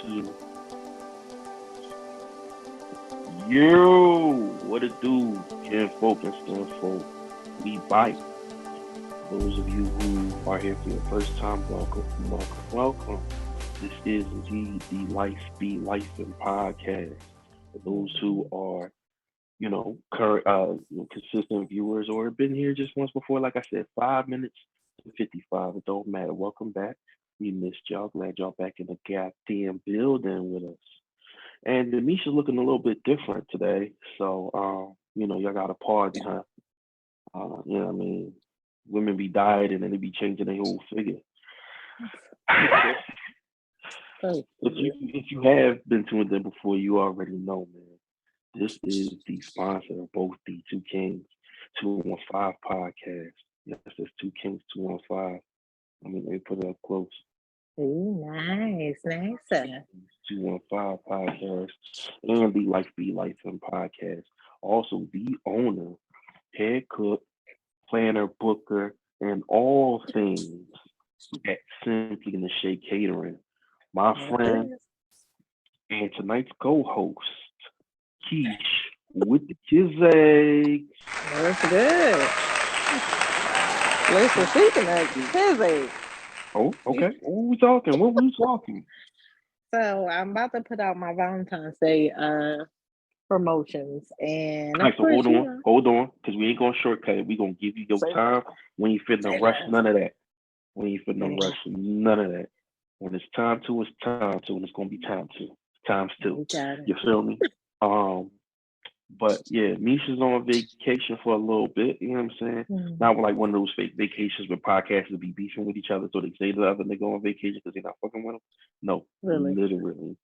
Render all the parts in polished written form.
17. Yo, what it do? Ken folk and Stan folk. We bite. Those of you who are here for your first time, welcome, welcome, welcome. This is indeed the Life Be Life and podcast. For those who are, current, consistent viewers or have been here just once before, like I said, 5 minutes to 55. It don't matter. Welcome back. We missed y'all. Glad y'all back in the goddamn building with us. And Denisha's looking a little bit different today. So, y'all got a party, huh? You know what I mean? Women be dieting and they be changing their whole figure. If you have been tuned in before, you already know, man. This is the sponsor of both the Two Kings 215 podcast. Yes, it's Two Kings 215. I mean, they put it up close. Ooh, nice. 215 podcast and the Life Be Life and podcast. Also, the owner, head cook, planner, booker, and all things at Simply in the Shade Catering. My friend and tonight's co-host, Keisha with the Kizzy. That's good. Listen, speaking of Kizzy. Oh, okay. What we talking? What we talking? So I'm about to put out my Valentine's Day promotions, and All right, so hold on, because we ain't gonna shortcut it. We gonna give you your time. We ain't finna rush none of that. We ain't finna rush none of that. When it's time to, it's time to, and it's gonna be times two. You feel me? But yeah, Misha's on vacation for a little bit. You know what I'm saying? Not like one of those fake vacations where podcasters be beefing with each other, so they say to the other they go on vacation because they're not fucking with them. No, literally.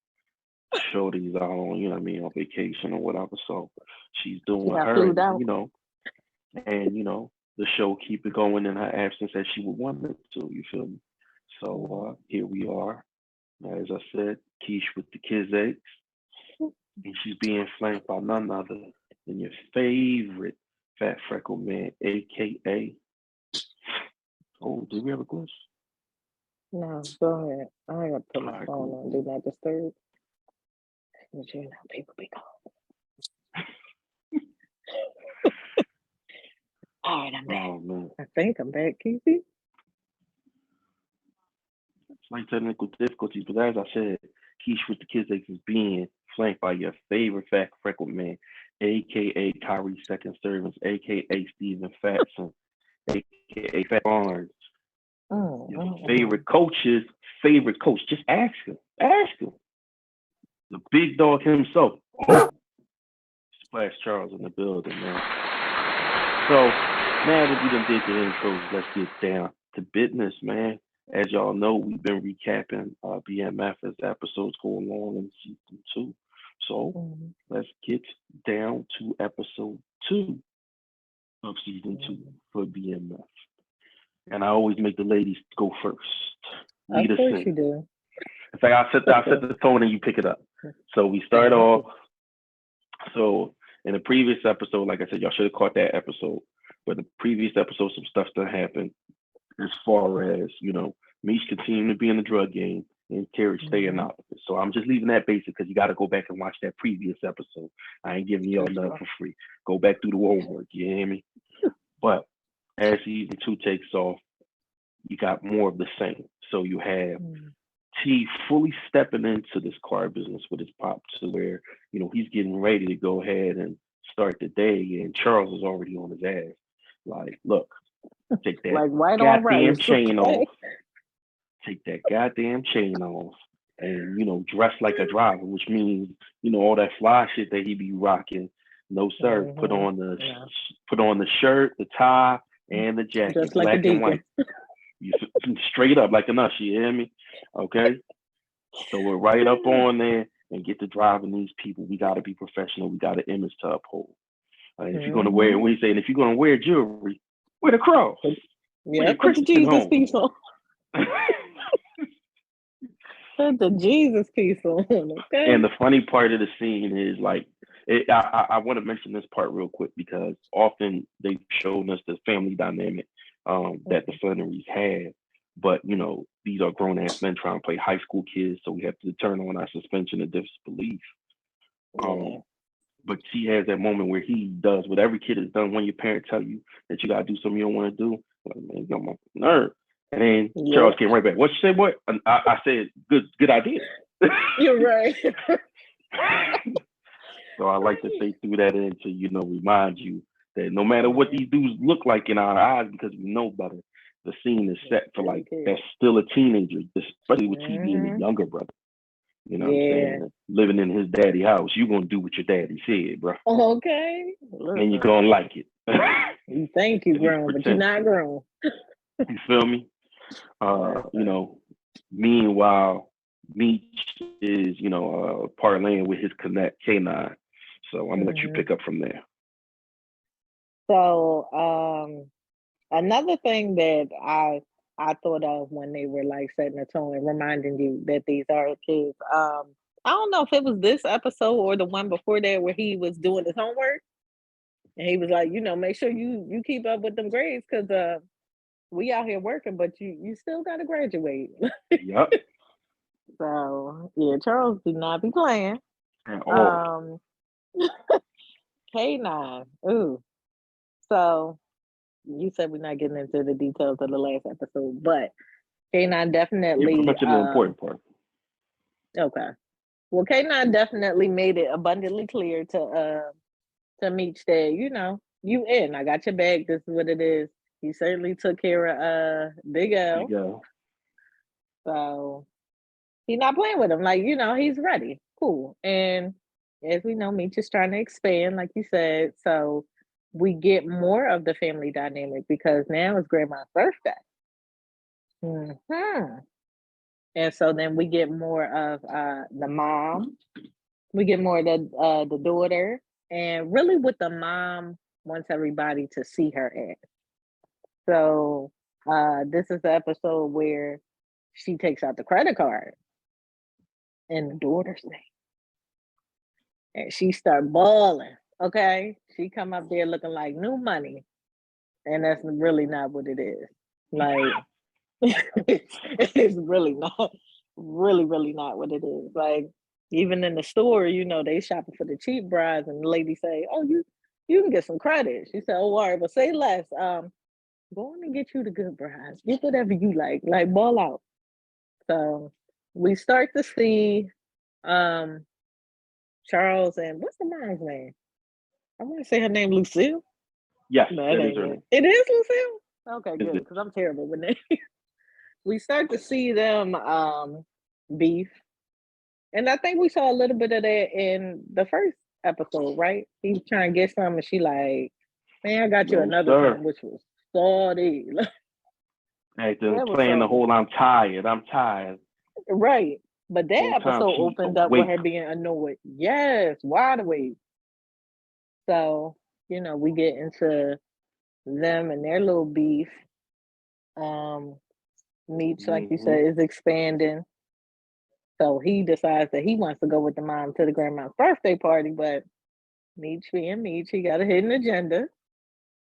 Shorty's out on, you know what I mean, on vacation or whatever. So she's doing her, and the show keep it going in her absence as she would want it to. You feel me? So here we are. As I said, Keish with the kids' eggs. And she's being flanked by none other than your favorite fat freckle man, aka. Oh, do we have a glitch? No, go ahead. I gotta put my phone on Do Not Disturb. But you know, people be calling. All right, I'm back. Oh, man. I think I'm back, Keisha. Slight technical difficulties, but as I said, Keish with the kids' eggs is being flanked by your favorite fat freckled man, aka Kyrie Second Servants, aka Steven Fatson, aka Fat Barnes. Your favorite coach's favorite coach. Just ask him. Ask him. The big dog himself. Oh, Splash Charles in the building, man. So now that we done did the intros, let's get down to business, man. As y'all know, we've been recapping BMF as episodes go along in season 2. So let's get down to episode 2 of season 2 for BMF. And I always make the ladies go first. Of course you do. In fact, I set the tone and you pick it up. So we start off. So in the previous episode, like I said, y'all should have caught that episode. But the previous episode, some stuff that happened as far as, Mish continuing to be in the drug game and Terry staying out of it. So I'm just leaving that basic because you got to go back and watch that previous episode. I ain't giving y'all nothing for free. Go back through the homework, you hear me? But as season 2 takes off, you got more of the same. So you have T fully stepping into this car business with his pop to where, he's getting ready to go ahead and start the day, and Charles is already on his ass. Like, look, take that goddamn chain off. Take that goddamn chain off and, dress like a driver, which means, all that fly shit that he be rocking. No, sir. Put on the shirt, the tie, and the jacket, just like black and white. You straight up like an usher, you hear me? Okay? So we're right up on there and get to driving these people. We got to be professional. We got an image to uphold. And if you're going to wear, what he's saying, if you're going to wear jewelry, wear the cross. Yeah, put the Jesus piece on. Put the Jesus piece on. Okay. And the funny part of the scene is like, I want to mention this part real quick because often they've shown us the family dynamic that the Flannerys had. but these are grown ass men trying to play high school kids, so we have to turn on our suspension of disbelief. Yeah. But she has that moment where he does what every kid has done when your parents tell you that you gotta do something you don't want to do. Like, man, you got my nerve. And then Charles came right back. What you say, boy? I said, good idea. You're right. So I like to say through that in to remind you that no matter what these dudes look like in our eyes, because we know better, the scene is set for like that's still a teenager, especially with he being the younger brother. You know what I'm saying? Living in his daddy house, you gonna do what your daddy said, bro. Okay. And you're gonna like it. You think you're grown, but you're not grown. You feel me? Meanwhile, Meech is, parlaying with his connect K9. So I'm gonna let you pick up from there. So another thing that I thought of when they were like setting the tone and reminding you that these are kids. I don't know if it was this episode or the one before that where he was doing his homework. And he was like, make sure you keep up with them grades because we out here working, but you still gotta graduate. Yep. So yeah, Charles do not be playing. K9. Ooh. So you said we're not getting into the details of the last episode, but K9 definitely mentioned the important part. Okay. Well, K9 definitely made it abundantly clear to Meech that, you in. I got your back. This is what it is. He certainly took care of Big L. Big L. So he's not playing with him. Like, he's ready. Cool. And as we know, Meech is trying to expand, like you said. So we get more of the family dynamic because now it's grandma's birthday. And so then we get more of the mom. We get more of the daughter. And really what the mom wants everybody to see her at. So this is the episode where she takes out the credit card in the daughter's name. And she start balling, okay? She come up there looking like new money. And that's really not what it is. Like, it's really not, really not what it is. Like, even in the store, they shopping for the cheap brides and the lady say, oh, you can get some credit. She said, oh, all right, but say less. Go on and get you the good brides. Get whatever you like ball out. So we start to see Charles and what's the mom's name? I want to say her name Lucille. Yes, no, that is her name. It is Lucille? Okay, good, because I'm terrible with names. We start to see them beef. And I think we saw a little bit of that in the first episode, right? He's trying to get some and she like, man, I got you another time, which was salty. Playing the whole I'm tired. Right. But that episode opened up with her being annoyed. Yes, wide awake. So, we get into them and their little beef. Meech, like you said, is expanding. So he decides that he wants to go with the mom to the grandma's birthday party, but Meech being Meech, he got a hidden agenda.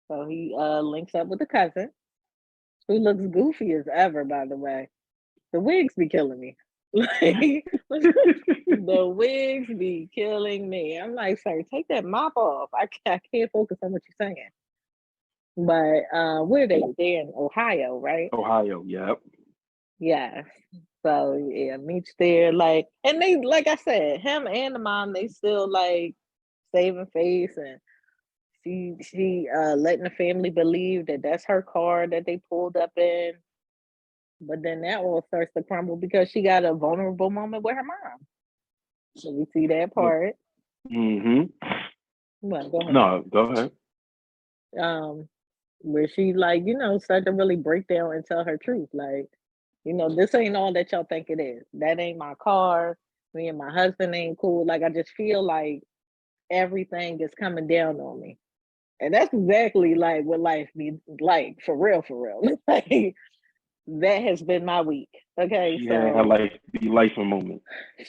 So he links up with the cousin, who looks goofy as ever, by the way. The wigs be killing me. Like, the wigs be killing me. I'm like, sir, take that mop off. I can't focus on what you're saying. But where they? They're in Ohio, right? Ohio, yep. Yes. So yeah, Meech there, like, and they, like I said, him and the mom, they still like saving face, and she letting the family believe that that's her car that they pulled up in. But then that all starts to crumble because she got a vulnerable moment with her mom. So we see that part. Well, go ahead. No, go ahead. Where she like, started to really break down and tell her truth. Like, this ain't all that y'all think it is. That ain't my car. Me and my husband ain't cool. Like, I just feel like everything is coming down on me. And that's exactly like what life be like, for real. Like, that has been my week. Okay. She had her life moment.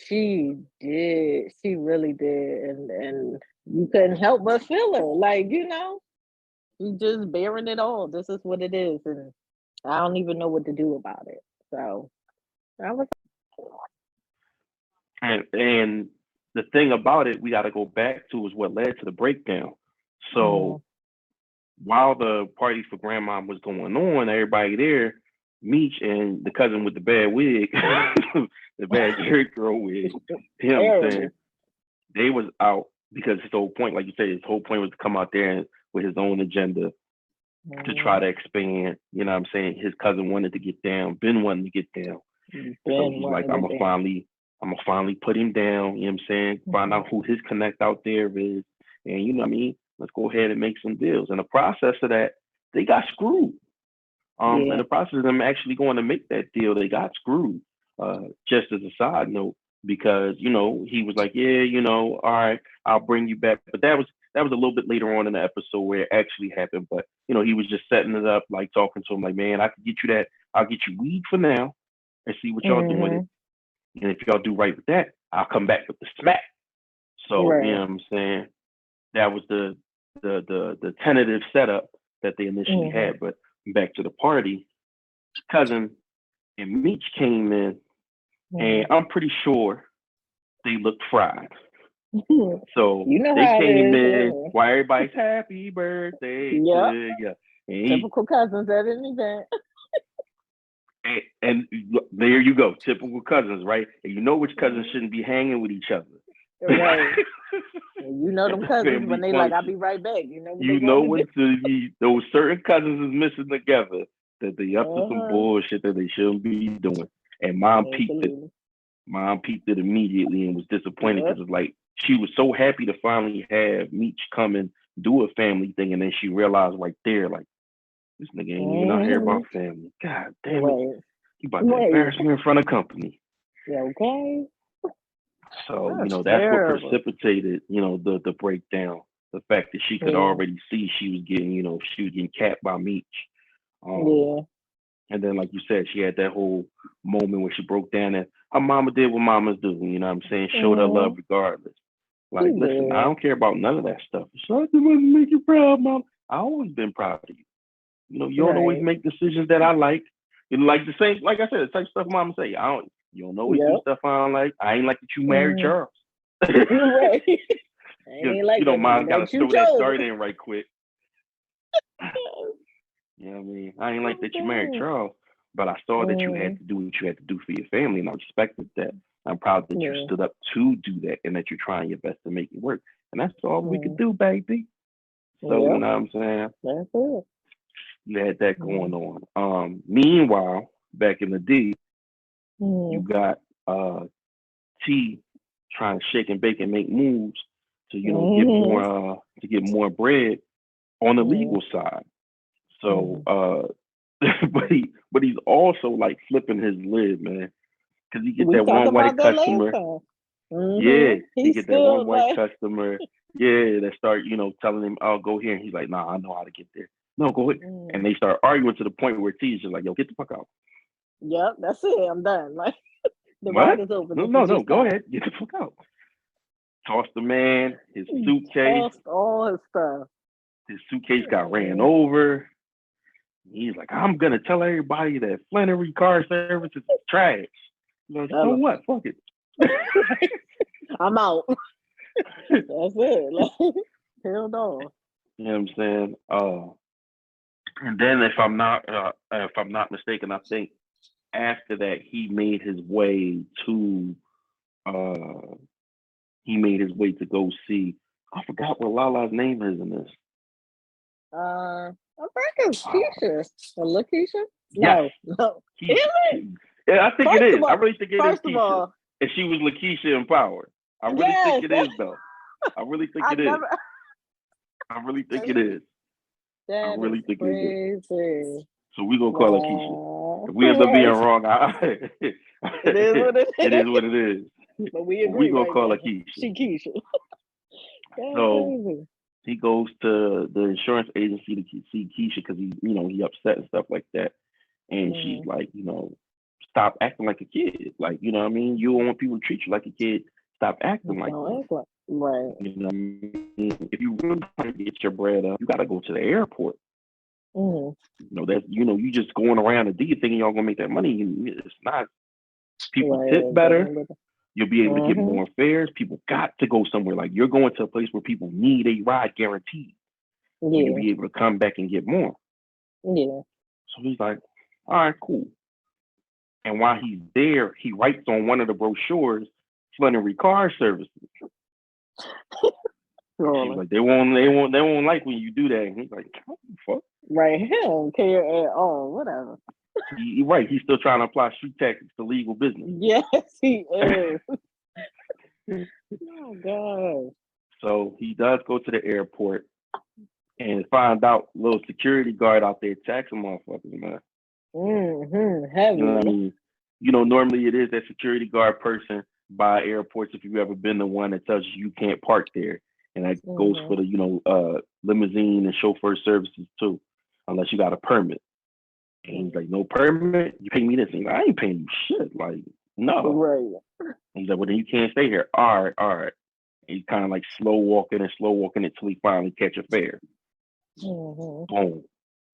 She did. She really did. And you couldn't help but feel her. Like, you just bearing it all. This is what it is. And I don't even know what to do about it. So I was And the thing about it, we got to go back to is what led to the breakdown. So while the party for grandma was going on, everybody there, Meech and the cousin with the bad wig, the bad Jerry girl wig, you know what I'm saying? They was out because his whole point, like you said, his whole point was to come out there with his own agenda to try to expand. You know what I'm saying? His cousin wanted to get down, Ben wanted to get down. So he's like, I'm gonna finally put him down, you know what I'm saying? Find out who his connect out there is. And you know what I mean? Let's go ahead and make some deals. In the process of that, they got screwed. In the process of them actually going to make that deal, they got screwed. Just as a side note, because you know he was like, yeah, you know, all right, I'll bring you back. But that was a little bit later on in the episode where it actually happened. But you know, he was just setting it up, like talking to him, like, man, I can get you that. I'll get you weed for now, and see what y'all do with it. And if y'all do right with that, I'll come back with the smack. So you know what I'm saying? That was the tentative setup that they initially had. But back to the party, cousin and Meech came in, and I'm pretty sure they looked fried. So you know they came in while everybody's happy birthday. Yeah. Typical cousins at an event. And there you go, typical cousins, right? And you know which cousins shouldn't be hanging with each other. Right. You know them cousins when they like, I'll be right back. You know what those certain cousins is missing together, that they up to some bullshit that they shouldn't be doing. And mom peeped it. Mom peeped it immediately and was disappointed because it's like she was so happy to finally have Meech come and do a family thing, and then she realized right there, like, this nigga ain't even out here about family. God damn it. He about to embarrass me in front of company. Okay. So, you know, that's what precipitated, you know, the breakdown. The fact that she could already see she was getting capped by Meech. And then, like you said, she had that whole moment where she broke down and her mama did what mamas do, you know what I'm saying? Showed her love regardless. Like, listen, I don't care about none of that stuff. Something wasn't make you proud, mom. I always been proud of you. You know, you don't always make decisions that I like. You know, like the same, like I said, the type stuff mama say. You don't always do stuff I don't like. I ain't like that you married Charles. Right. You know, mom gotta throw that start in right quick. You know what I mean? I ain't like that you married Charles, but I saw that you had to do what you had to do for your family, and I respected that. I'm proud that you stood up to do that and that you're trying your best to make it work. And that's all we could do, baby. So, you know what I'm saying? That's it. You had that going on. Meanwhile, back in the D, you got T trying to shake and bake and make moves to, you know, get more bread on the legal side. So, but he's also like flipping his lid, man, because he get that one white customer. Yeah, he get that one white customer. Yeah, that start, you know, telling him, "Oh, go here," and he's like, "Nah, I know how to get there. No, go ahead." And they start arguing to the point where T's just like, "Yo, get the fuck out." Yep, that's it. I'm done. Like the what? ride is over. No, go ahead, get the fuck out. Toss the man his suitcase. Tossed all his stuff. His suitcase got ran over. He's like, I'm gonna tell everybody that Flannery Car Service is trash. Like, so what? Fuck it. I'm out. That's it. Like, hell no. You know what I'm saying? And then if I'm not mistaken, I think after that he made his way to go see. I forgot what Lala's name is in this. I think it's Keisha or Lakeisha. Yes. No. Is it? Yeah, I think it is. I really think it is Keisha. And she was Lakeisha empowered. I really think it is, though. I really think it is. I really think it is. I really think it is. So we're going to call her Keisha. If we end up being wrong, it is what it is. It is what it is. But we agree. We're going to call her Keisha. She Keisha. So he goes to the insurance agency to see Keisha because he upset and stuff like that. And she's like, stop acting like a kid. Like, you know what I mean? You don't want people to treat you like a kid. Stop acting like that. Right. You know what I mean? If you really want to get your bread up, you got to go to the airport. That's you just going around and do your thing and y'all gonna make that money. It's not. People Right, tip better. You'll be able to get more fares. People got to go somewhere. Like you're going to a place where people need a ride guaranteed. Yeah. You'll be able to come back and get more. Yeah. So he's like, all right, cool. And while he's there, he writes on one of the brochures, flooding car services. He's like, they won't like when you do that. And he's like, what the fuck? Right, he don't care at all. Whatever. Right, he's still trying to apply street tactics to legal business. Yes, he is. Oh God. So he does go to the airport and find out little security guard out there taxing motherfuckers, man. Heavy. You know what I mean? Normally it is that security guard person by airports, if you've ever been to one, that tells you can't park there. And that goes for the, limousine and chauffeur services too, unless you got a permit. And he's like, no permit? You pay me this? And he's like, I ain't paying you shit. Like, no. Right. And he's like, well, then you can't stay here. All right. And he's kind of like slow walking until he finally catch a fare. Boom.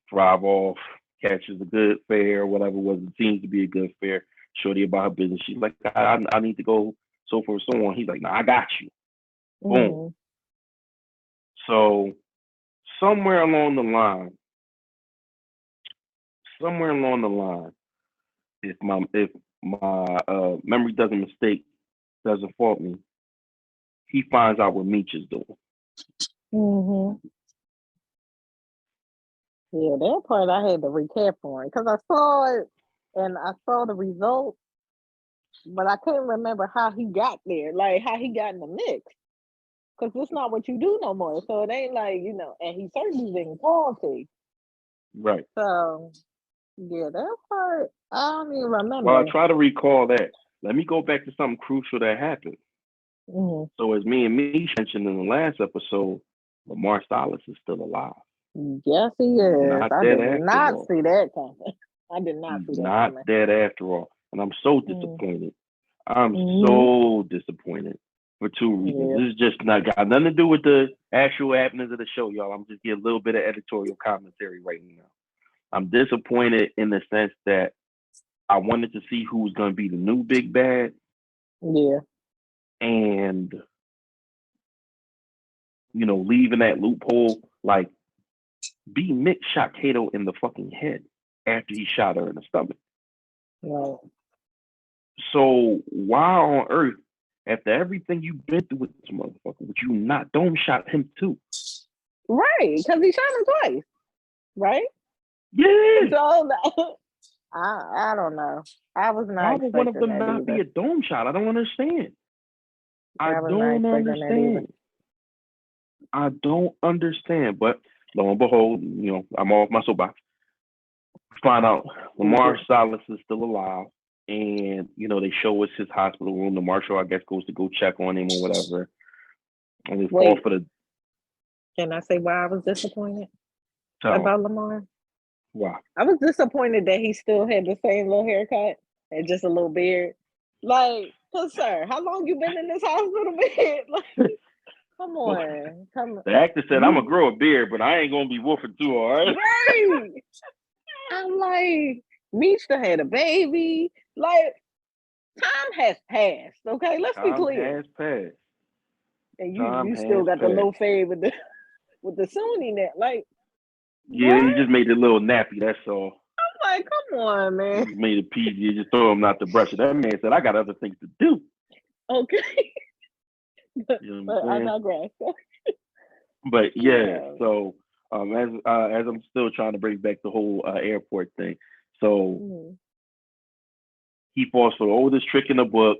Drive off, catches a good fare, whatever it was. It seems to be a good fare. Shorty about her business. She's like, I need to go, so forth, so on. He's like, no, I got you. Boom. So somewhere along the line, if my memory doesn't fault me, he finds out what Meech is doing. Yeah, that part I had to recap on because I saw it and I saw the results, but I couldn't remember how he got there, like how he got in the mix. Because it's not what you do no more. So it ain't like, and he certainly didn't quality. Right. So, yeah, that part, I don't even remember. Well, I try to recall that. Let me go back to something crucial that happened. So as me and Meech mentioned in the last episode, Lamar Salas is still alive. Yes, he is. I did not see that coming. I did not see that coming. Not dead after all. And I'm so disappointed. I'm so disappointed for two reasons. Yeah. This is just not got nothing to do with the actual happenings of the show, y'all. I'm just getting a little bit of editorial commentary right now. I'm disappointed in the sense that I wanted to see who was going to be the new big bad. Yeah. And, leaving that loophole, like, B. Mick shot Kato in the fucking head after he shot her in the stomach. Right. So why on earth, after everything you've been through with this motherfucker, would you not dome shot him too? Right, because he shot him twice. Right? Yeah. So I don't know. I was not. Why would one of them not be a dome shot? I don't understand. I don't understand. But lo and behold, I'm off my soapbox. Find out Lamar Salas is still alive. And, they show us his hospital room. The marshal, I guess, goes to go check on him or whatever. And they fall for the... Can I say why I was disappointed about Lamar? Why? I was disappointed that he still had the same little haircut and just a little beard. Like, sir, how long you been in this hospital bed? Like, come on. The actor said, I'm going to grow a beard, but I ain't going to be woofing too hard. Right. I'm like, Meech had a baby. Like, time has passed. Okay, let's be clear. Time has passed. And you still got the low fade with the Sony net. Like, yeah, what? He just made it a little nappy. That's all. I'm like, come on, man. He made it PG. Just throw him out to brush it. That man said, I got other things to do. Okay. But I digress. But yeah, so as I'm still trying to bring back the whole airport thing, so he falls for the oldest trick in the book,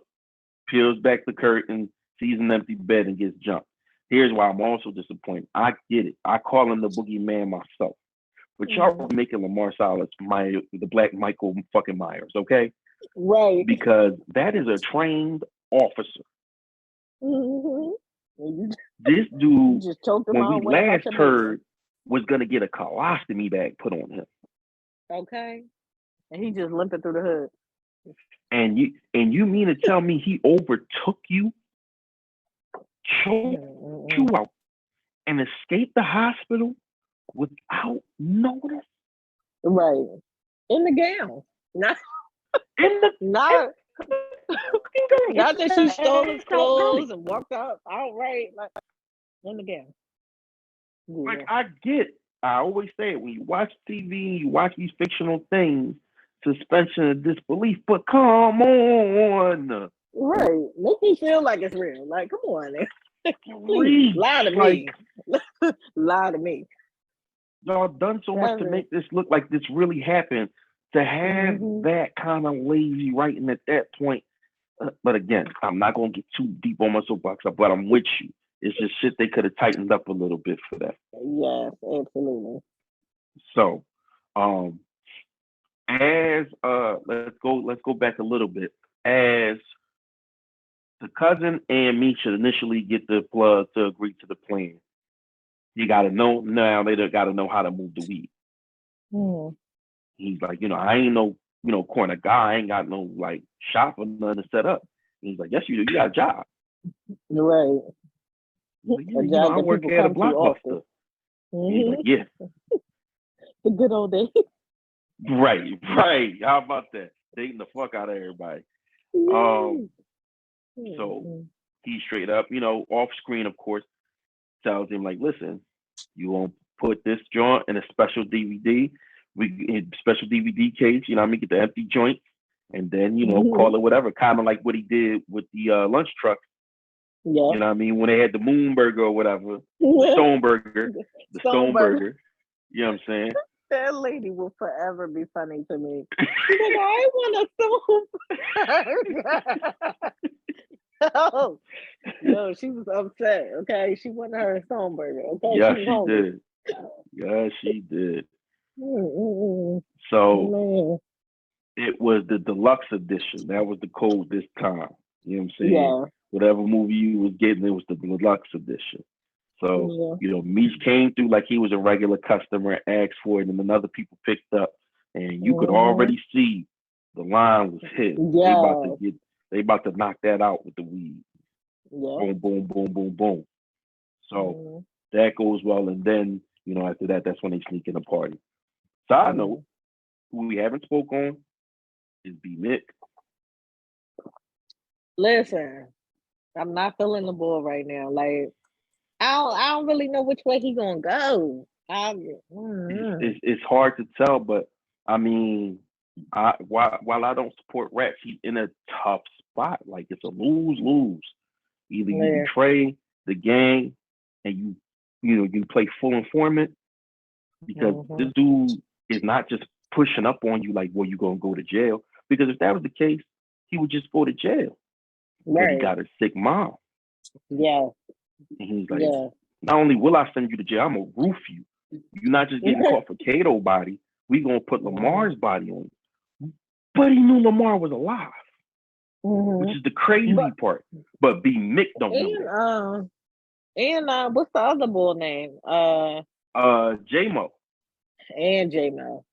peels back the curtain, sees an empty bed, and gets jumped. Here's why I'm also disappointed. I get it. I call him the boogeyman myself, but y'all are making Lamar Salas the Black Michael fucking Myers, okay? Right. Because that is a trained officer. This dude, when we last heard, was gonna get a colostomy bag put on him. Okay. And he just limping through the hood. And you mean to tell me he overtook you, choked you out, and escaped the hospital without notice? Right. In the gown. Not In the not not that she stole his clothes right. and walked outright. Like in the gown. Like Yeah. I always say it when you watch TV, you watch these fictional things, suspension of disbelief. But come on, Right. Make me feel like it's real. Like, come on. Please reach lie to like me. Lie to me. y'all done so much That's to it. make this look like this really happened. To have Mm-hmm. that kind of lazy writing at that point. But again, I'm not gonna get too deep on my soapbox, but I'm with you. It's just shit they could have tightened up a little bit for that. Yes, absolutely. So, um, as let's go back a little bit. As the cousin and Misha initially get the plug to agree to the plan, you got to know now. They got to know how to move the weed. Mm. He's like, I ain't no, corner guy. I ain't got no like shop or nothing to set up. And he's like, yes, you do. You got a job. You're right. He's like, A yeah, job I that work people at a come to often. Blockbuster. He's like, Mm-hmm. yeah, The good old days. right. How about that? Dating the fuck out of everybody. Yay. So Mm-hmm. he straight up, off screen, of course, tells him like, listen, you won't put this joint in a special DVD, special DVD case. I mean, get the empty joint, and then call it whatever. Kind of like what he did with the lunch truck. Yeah. You know what I mean? When they had the Moon Burger or whatever, the Stone Burger, the Stone Stoneberg. Burger. You know what I'm saying? That lady will forever be funny to me. She's like, I want a Stoneberg. No, no, she was upset. Okay, she wanted her a Stoneberger. Okay, she Yeah, was she hungry. did. Yeah, she did. Mm-mm-mm. So Man. it was the deluxe edition. That was the code this time. You know what I'm saying? Yeah, Whatever movie you was getting, it was the deluxe edition. So, yeah. Meech came through like he was a regular customer, asked for it, and then other people picked up. And you could Mm-hmm. already see the line was hit. Yeah, They about to knock that out with the weed. yeah. Boom, boom, boom, boom, boom. So Mm-hmm. that goes well. And then, after that, that's when they sneak in the party. Side Yeah. note, who we haven't spoke on is B Mick. Listen, I'm not feeling the bull right now. Like, I don't really know which way he gonna go. It's hard to tell, but I mean, while I don't support Rex, he's in a tough spot. Like it's a lose lose. Either you Yeah. betray the gang and you play full informant because Mm-hmm. this dude is not just pushing up on you like, well, you gonna go to jail. Because if that was the case, he would just go to jail. But he Right. got a sick mom, Yeah. and he's like, Yeah. not only will I send you to jail, I'm gonna roof you. You're not just getting caught for Cato body. We gonna put Lamar's body on you. But he knew Lamar was alive, which Mm-hmm. is the crazy But part. But B Mick don't know that. what's the other bull name? J-Mo. And J-Mo.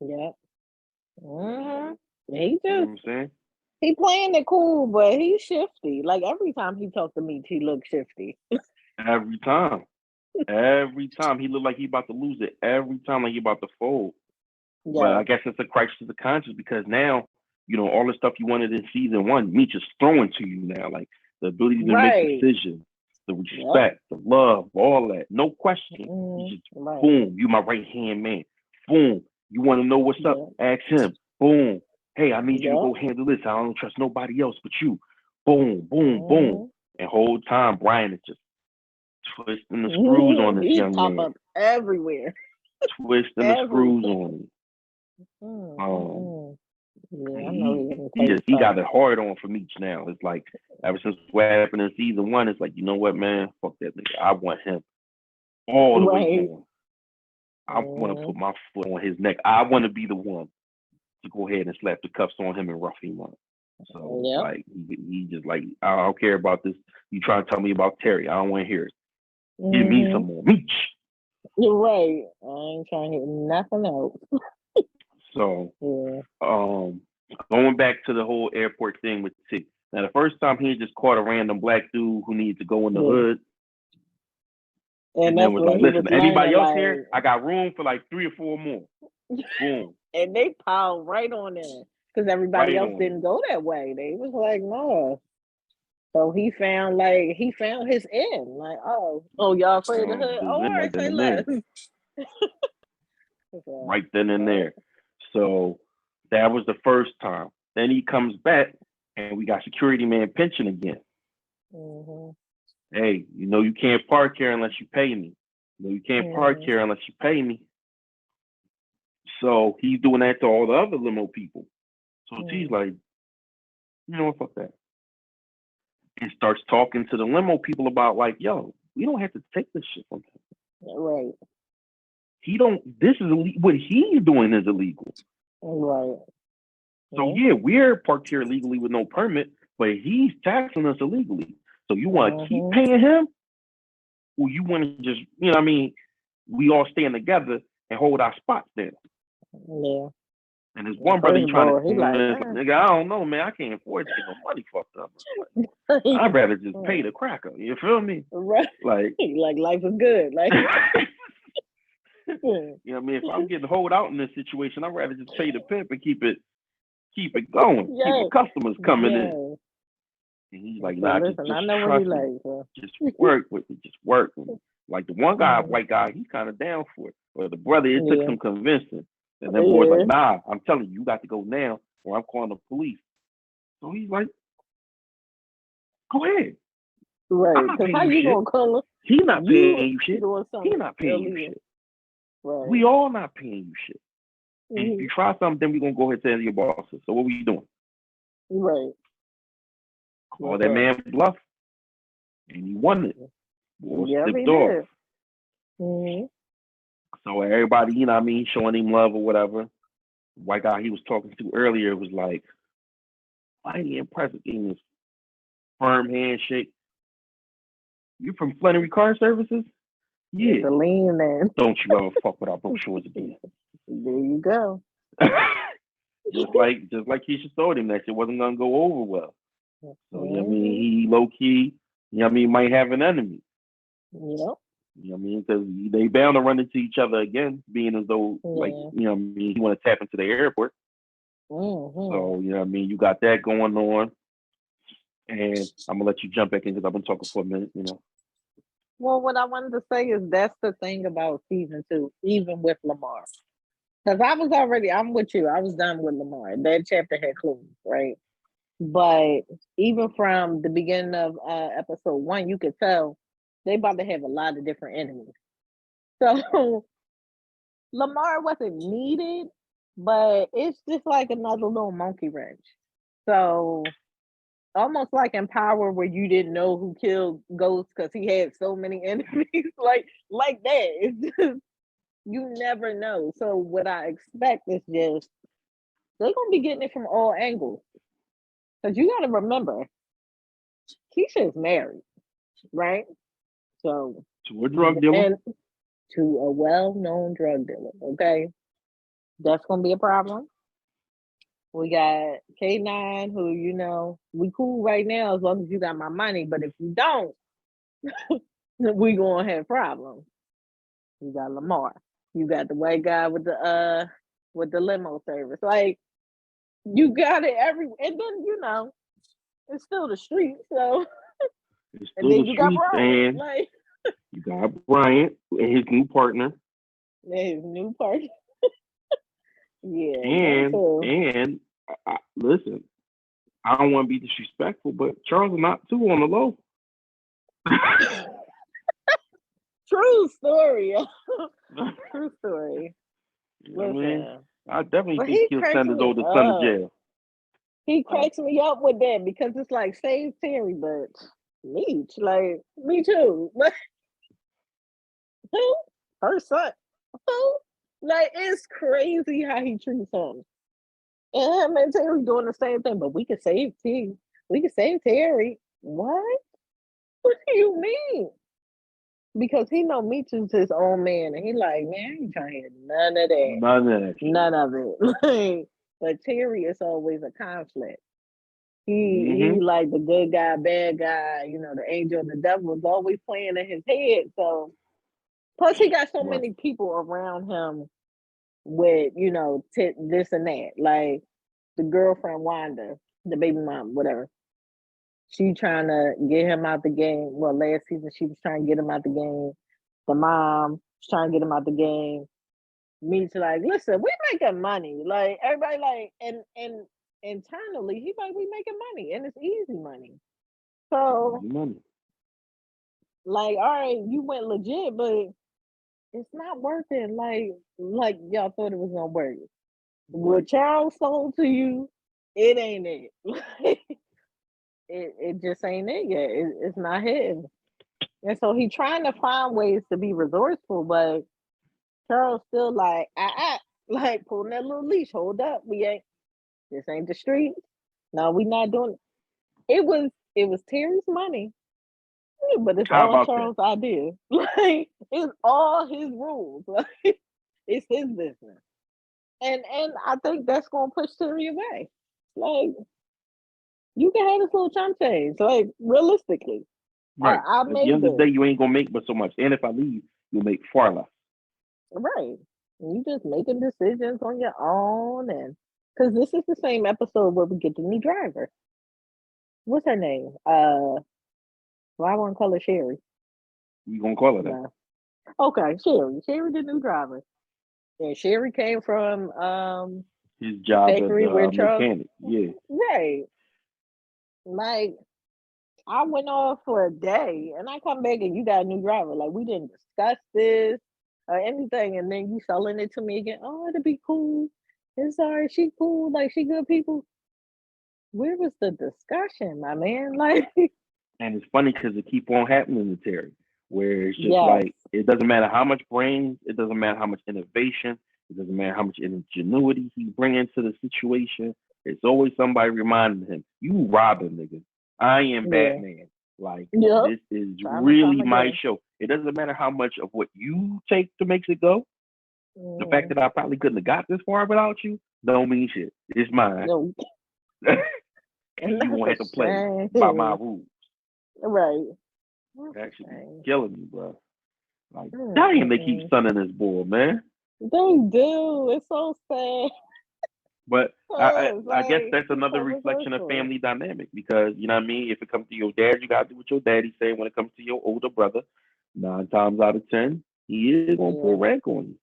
Yeah. Mm-hmm. He You know what just I'm saying? he playing it cool, but he's shifty. Like every time he talks to me, he looks shifty. Every time. Every time. He looked like he about to lose it. Every time like he about to fold. But Yeah. I guess it's a crisis of conscience because now, all the stuff you wanted in season one, Meech is throwing to you now. Like the ability to make Right. decisions, the Yep. respect, the love, all that. No question. Mm-hmm. He's just Right. boom, you my right hand man. Boom. You want to know what's up? Ask him. Boom. Hey, I need you to go handle this. I don't trust nobody else but you. Boom, boom, boom. And whole time Brian is just twisting the screws on this He young pop man. up everywhere. Twisting the screws on him. Yeah, I know he got it hard on for Meech now. It's like ever since what happened in season one, it's like, you know what, man? Fuck that nigga. I want him all the way down. I want to put my foot on his neck. I want to be the one to go ahead and slap the cuffs on him and rough him up. So like he just like, I don't care about this. You try to tell me about Terry. I don't want to hear it. Give me some more Meech. You're right. I ain't trying to hear nothing else. So going back to the whole airport thing with T. Now the first time he just caught a random black dude who needed to go in the hood. And then was like, listen, anybody else here? I got room for like 3 or 4 more. Boom. And they piled right on there because everybody Right else on didn't go that way. They was like, no. So he found his end. Like, oh, y'all afraid of the hood? Oh, all right, Right then say and less. there. So, Right then and there. So that was the first time. Then he comes back and we got security man pension again. mm-hmm. Hey, you can't park here unless you pay me. You can't park here unless you pay me. So he's doing that to all the other limo people. So she's like, you know what, fuck that. And starts talking to the limo people about like, yo, we don't have to take this shit from him. Right. This is what he's doing is illegal. Right. So yeah, we're parked here illegally with no permit, but he's taxing us illegally. So you want to keep paying him? Or you want to just, we all stand together and hold our spots there. Yeah. And there's one brother trying to nigga, I don't know, man. I can't afford to get no money fucked up. I'd rather just pay the cracker. You feel me? Right. Like life is good. Like you know what I mean? If I'm getting hold out in this situation, I'd rather just pay the pimp and keep it going. Keep the customers coming in. And he's like, nah, listen, just I know what he like. So. Just work with me. Just work with me. Like the one guy, white guy, he's kind of down for it. Or the brother, it took some convincing. And then boy's like, nah, I'm telling you, you got to go now or I'm calling the police. So he's like, go ahead. Right. Because how you going to call him? He's not paying you shit. He's not paying you shit. Right. We all not paying you shit. And if you try something, then we're going to go ahead and tell your bosses. So what we doing? Right. Call that man bluff. And he won it. Slipped off. Mm-hmm. So everybody, showing him love or whatever. White guy he was talking to earlier was like, why ain't he impressed in this firm handshake? You from Flannery Car Services? Yeah. The lean man. Don't you ever fuck with our brochures again. There you go. just like Keisha told him that shit wasn't gonna go over well. So he low key, might have an enemy. Yep. Because they bound to run into each other again, being as though he want to tap into the airport. So you got that going on, and I'm gonna let you jump back in because I've been talking for a minute. Well, what I wanted to say is that's the thing about season 2, even with Lamar, because I'm with you. I was done with Lamar. That chapter had closed, right? But even from the beginning of episode 1, you could tell they about to have a lot of different enemies. So Lamar wasn't needed, but it's just like another little monkey wrench. So almost like in Power, where you didn't know who killed Ghost because he had so many enemies, like that. It's just you never know. So what I expect is just they're gonna be getting it from all angles. Because you got to remember, Keisha is married, right? So to a drug dealer, and to a well-known drug dealer. Okay, that's gonna be a problem. We got K9, who we cool right now as long as you got my money. But if you don't, we gonna have problems. You got Lamar. You got the white guy with the limo service. Like you got it everywhere. And then it's still the street. So and then you got Brian. Like you got Bryant and his new partner. His new partner. Yeah. And listen, I don't want to be disrespectful, but Charles is not too on the low. True story. True story. Listen, I definitely think he'll send his oldest son to jail. He cracks me up with that because it's like save Terry, but Meech, like me too. Who? Her son. Who? Like it's crazy how he treats him. And him and Terry doing the same thing, but we can save T. We can save Terry. What? What do you mean? Because he know Meech is his own man, and he like, man, I ain't trying to hear none of that. None of it. But Terry is always a conflict. He like the good guy, bad guy, the angel and the devil is always playing in his head. So plus he got so many people around him with, you know, this and that. Like the girlfriend Wanda, the baby mom, whatever. She trying to get him out the game. Well, last season she was trying to get him out the game. The mom was trying to get him out the game. Me's like, listen, we making money. Like everybody like and internally, he like, we making money and it's easy money. So Money. like, all right, you went legit, but it's not working like y'all thought it was gonna work. What Charles sold to you, it ain't it. it just ain't it yet. It's not hitting. And so he trying to find ways to be resourceful, but Charles still like, like pulling that little leash. Hold up, this ain't the street. No, we not doing it was Terry's money, but it's How all about Charles' idea. Like it's all his rules. Like it's his business. And I think that's gonna push Terry away. Like you can have this little chump change. Like realistically. Right. I At the made end of the day, this. you ain't gonna make but so much. And if I leave, you'll make far less. Right. You just making decisions on your own and because this is the same episode where we get the new driver. What's her name? Well, I want to call her Sherry. We gonna call it that. No. Okay, Sherry. Sherry the new driver. And Sherry came from His the job as factory where a Charles mechanic. Yeah. right. Like I went off for a day and I come back and you got a new driver. Like we didn't discuss this or anything, and then you selling it to me again. Oh, it'll be cool. It's alright, she cool, like she good people. Where was the discussion, my man? Like And it's funny because it keep on happening to Terry, where it's just yes. like it doesn't matter how much brains, it doesn't matter how much innovation, it doesn't matter how much ingenuity he bring into the situation. It's always somebody reminding him, "You Robin, nigga. I am Yeah. Batman. Like Yep. this is Time really and my again. show. It doesn't matter how much of what you take to make it go. The fact that I probably couldn't have got this far without you don't mean shit. It's mine. No. And you won't have to play by my rules." Right. That should be killing me, bro. Like, Mm-hmm. damn, they keep sunning this boy, man. They do. It's so sad. But I guess Like, that's another reflection of family dynamic because you know what I mean. If it comes to your dad, you gotta do what your daddy say. When it comes to your older brother, 9 times out of 10, he is gonna pull rank on you.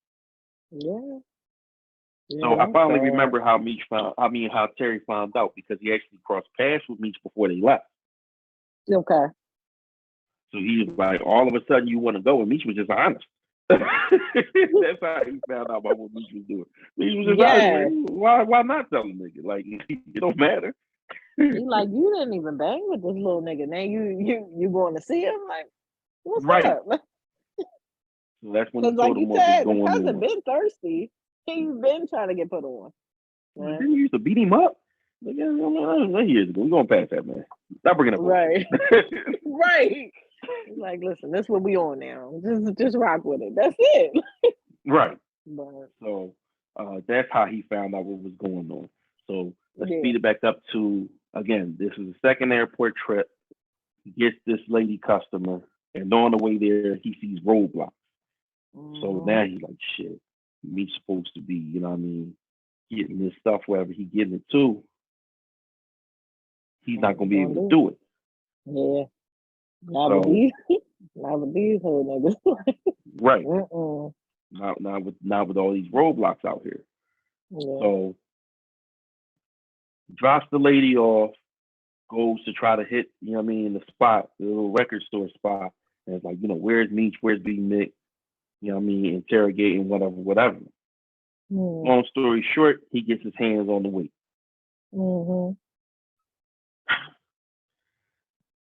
Yeah. So I finally remember how how Terry found out because he actually crossed paths with Meech before they left. Okay. So he was like, all of a sudden you want to go, and Meech was just honest. That's how he found out about what Meech was doing. Meech was just honest. Why not tell him, nigga? Like it don't matter. You like you didn't even bang with this little nigga. Now you going to see him? Like, what's up? So that's when he like told you him what was said, the going cousin on. been thirsty. He's been trying to get put on. Well, didn't you used to beat him up? Like, yeah, years ago. We're going past that, man. Stop bringing up right. Right. Like, listen, that's what we on now. Just rock with it. That's it. Right. But, so that's how he found out what was going on. So let's speed it back up to, again, this is the second airport trip. He gets this lady customer, and on the way there, he sees roadblocks. So now he's like, shit, me's supposed to be, you know what I mean, getting this stuff wherever he getting it to. He's not going to be able to do it. Yeah. Not with these whole niggas. Right. Not with all these roadblocks out here. Yeah. So drops the lady off, goes to try to hit, you know what I mean, the spot, the little record store spot. And it's like, you know, where's Meech, where's Big Mick? You know what I mean, interrogating, whatever. Long story short, he gets his hands on the weight.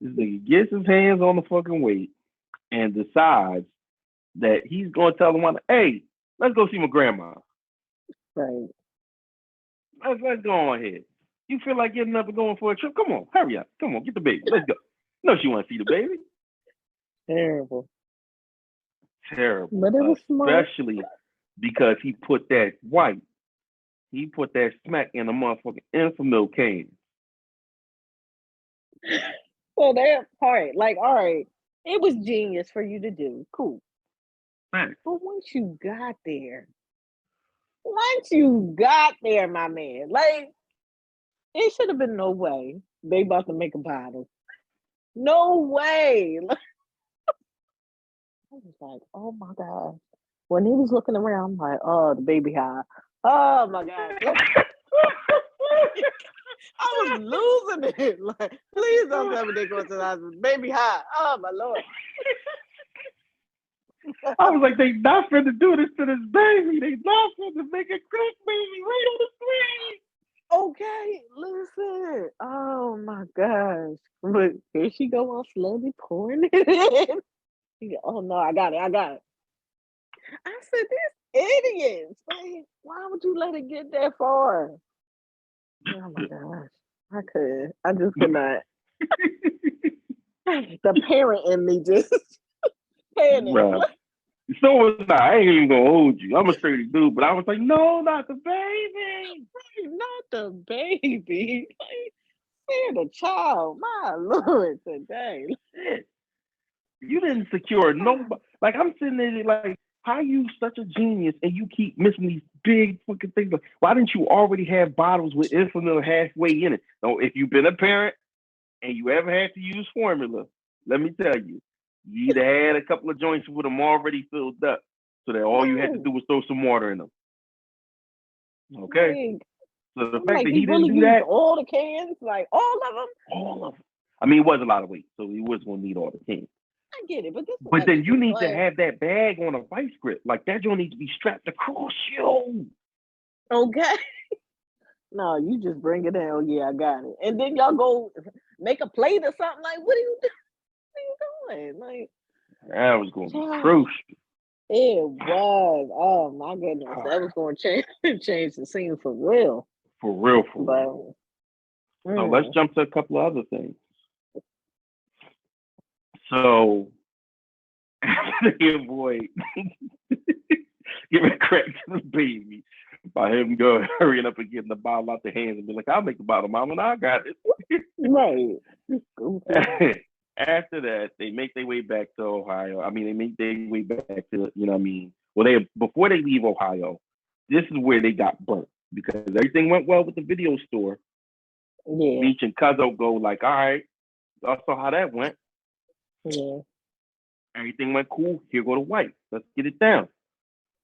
This nigga gets his hands on the fucking weight and decides that he's going to tell the one, hey, let's go see my grandma. Right. Let's go on ahead. You feel like getting up and going for a trip? Come on, hurry up. Come on, get the baby. Let's go. No, she want to see the baby. Terrible. But it was smart. Especially because he put that smack in the motherfucking Infamil cane. So that part, like, all right, it was genius for you to do. Cool. Right. But once you got there, Once you got there, my man, like it should have been no way they about to make a bottle. No way. Like, I was like, oh my god. When he was looking around, I'm like, oh, the baby high. Oh my god. I was losing it. Like, please don't tell me they go to the hospital. Baby high. Oh my lord. I was like, they not finna do this to this baby. They not finna make a crack baby right on the screen. Okay, listen. Oh my gosh. But here she go on slowly pouring it in. Oh no, I got it. I said, these idiots. Like, why would you let it get that far? Oh my gosh. I just could not. The parent in me just panicked. Bruh. So was I ain't even gonna hold you. I'm a sturdy dude, but I was like, no, not the baby. Not the baby. Like, spare the child. My lord, today. Shit. You didn't secure nobody. Like I'm sitting there like, how you such a genius and you keep missing these big fucking things? Why didn't you already have bottles with insulin halfway in it? No, if you've been a parent and you ever had to use formula, let me tell you, you either had a couple of joints with them already filled up, so that all you had to do was throw some water in them. Okay. Like, So the I'm fact like, that he he really didn't do used that, all the cans, like all of them. all of them. I mean, it was a lot of weight, so he was gonna need all the cans. I get it, but this is But then you need to like, have that bag on a vice grip. Like that joint need to be strapped across you. okay. No, you just bring it in. Oh yeah, I got it. And then y'all go make a plate or something. Like, what are you doing? Like, That was going to be crucial. it was. Oh my goodness, that was going to change the scene for real. For real, for real. So let's jump to a couple of other things. So your boy giving crack to the baby by him going hurrying up and getting the bottle out the hands and be like, I'll make the bottle, mama, and I got it. Right. After that, they make their way back to Ohio. I mean, they make their way back to, you know what I mean? Well, before they leave Ohio, this is where they got burnt because everything went well with the video store. Yeah. Beach and Cuzzo go like, all right, I saw how that went. Yeah. Everything went cool. Here go the white. Let's get it down.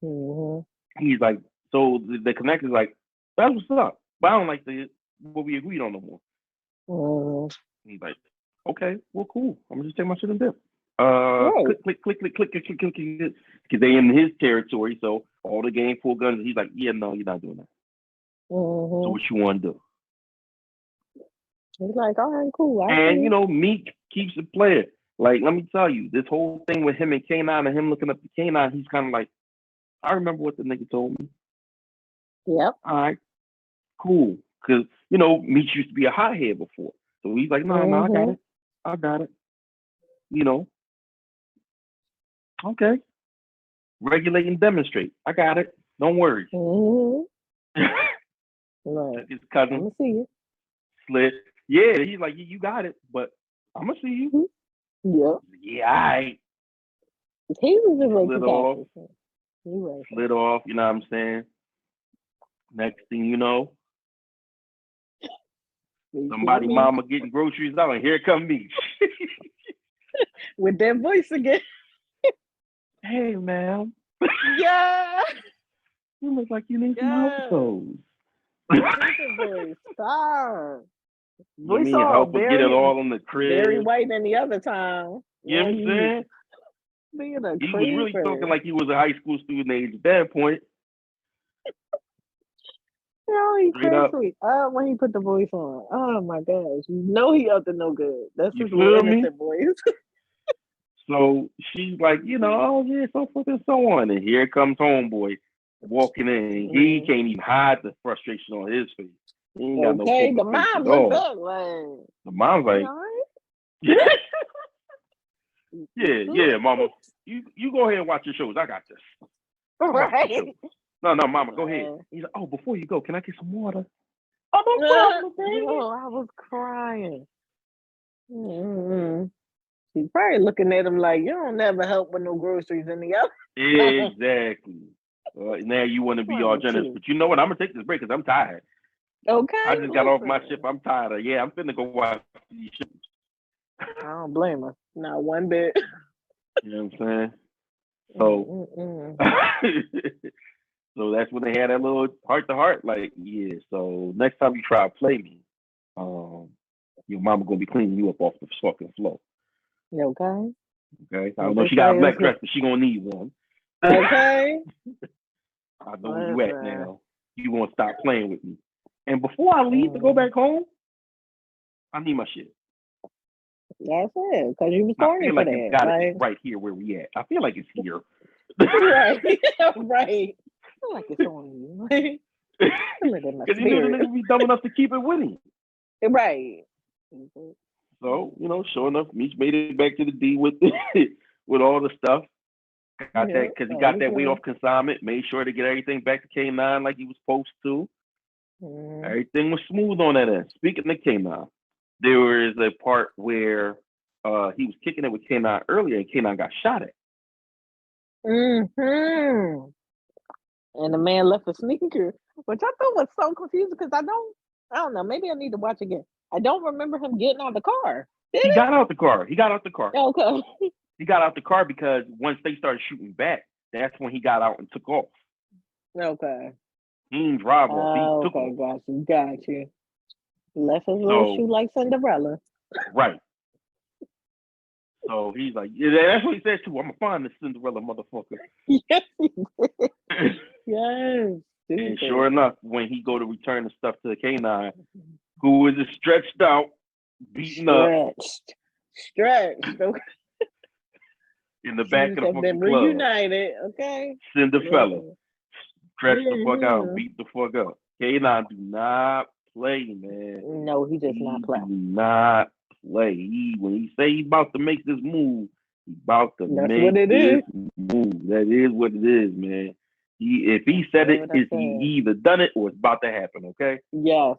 Mm-hmm. He's like, so the connector's like, that's what's up. But I don't like what we agreed on no more. Mm-hmm. He's like, okay, well, cool. I'm gonna just take my shit and dip. Right. Click, because they in his territory. So all the game full guns. He's like, yeah, no, you're not doing that. Mm-hmm. So what you want to do? He's like, all right, cool. And you know, Meek keeps it playing. Like, let me tell you, this whole thing with him and K9 and him looking up to K9, he's kind of like, I remember what the nigga told me. Yep. All right, cool. Because, you know, Meek used to be a hothead before. So he's like, no, I got it. You know, okay. Regulate and demonstrate. I got it. Don't worry. Mm-hmm. Right. His cousin. I'm going to see you. Slid. Yeah, he's like, you got it, but I'm going to see you. Yep. Yeah, all right. He was a slid off. Slid off, you know what I'm saying? Next thing you know, somebody mama getting groceries out, and here come me. With that voice again. Hey, ma'am. Yeah. You look like you need some house clothes. Voice, stop. You need help with get it all in the crib. Very white than the other time. You know what I'm saying? Being a he was really talking like he was a high school student age at that point. Oh, he cracks me up when he put the voice on. Oh my gosh. You know he up to no good. That's his little innocent voice. So she's like, you know, oh yeah, so forth and so on. And here comes homeboy walking in. He can't even hide the frustration on his face. He ain't got no the mom looked up like the mom's like, yeah, mama. You go ahead and watch your shows. I got this. Right. No, mama, go ahead. He's like, oh, before you go, can I get some water? Oh, no problem, baby. Oh, I was crying. She's probably looking at him like, you don't never help with no groceries in the oven. Exactly. Now you want to be all generous, but you know what? I'm gonna take this break because I'm tired. Okay. I just got off my shift. I'm tired of. Yeah, I'm finna go watch these shows. I don't blame her. Not one bit. You know what I'm saying? So, so that's when they had that little heart to heart. Like, yeah. So next time you try to play me, your mama gonna be cleaning you up off the fucking floor. Okay. Okay. I don't know if she got a black dress, but she gonna need one. Okay. I know where you at now. You gonna stop playing with me. And before I leave to go back home, I need my shit. That's it, because you was corny for that. It's got it right here where we at. I feel like it's here. Right. Right. I feel like it's on you. Because you knew the nigga be dumb enough to keep it with him. Right. So, sure enough, Meech made it back to the D with with all the stuff. Got that because he got that weight off consignment, made sure to get everything back to K9 like he was supposed to. Everything was smooth on that end. Speaking of K9, there was a part where he was kicking it with K9 earlier and K9 got shot at. And the man left a sneaker, which I thought was so confusing because I don't know, maybe I need to watch again. I don't remember him getting out of the car. He got out the car. Okay. He got out the car because once they started shooting back, that's when he got out and took off. Okay. He didn't drive off. He took off. Got you. Left his little shoe like Cinderella. Right. So he's like, yeah, that's what he said too. I'm gonna find this Cinderella motherfucker. Yes, he did. Yes. And sure enough, when he go to return the stuff to the K9, who is stretched out, beaten up. Stretched. Okay. In the back of the fucking been club. Reunited, okay? Cinderella. Stretch the fuck out, beat the fuck up. K9 do not play, man. No, he does not play. Do not play. When he say he about to make this move, he about to make this move. That is what it is, man. If he said it, he either done it or it's about to happen, okay? Yes.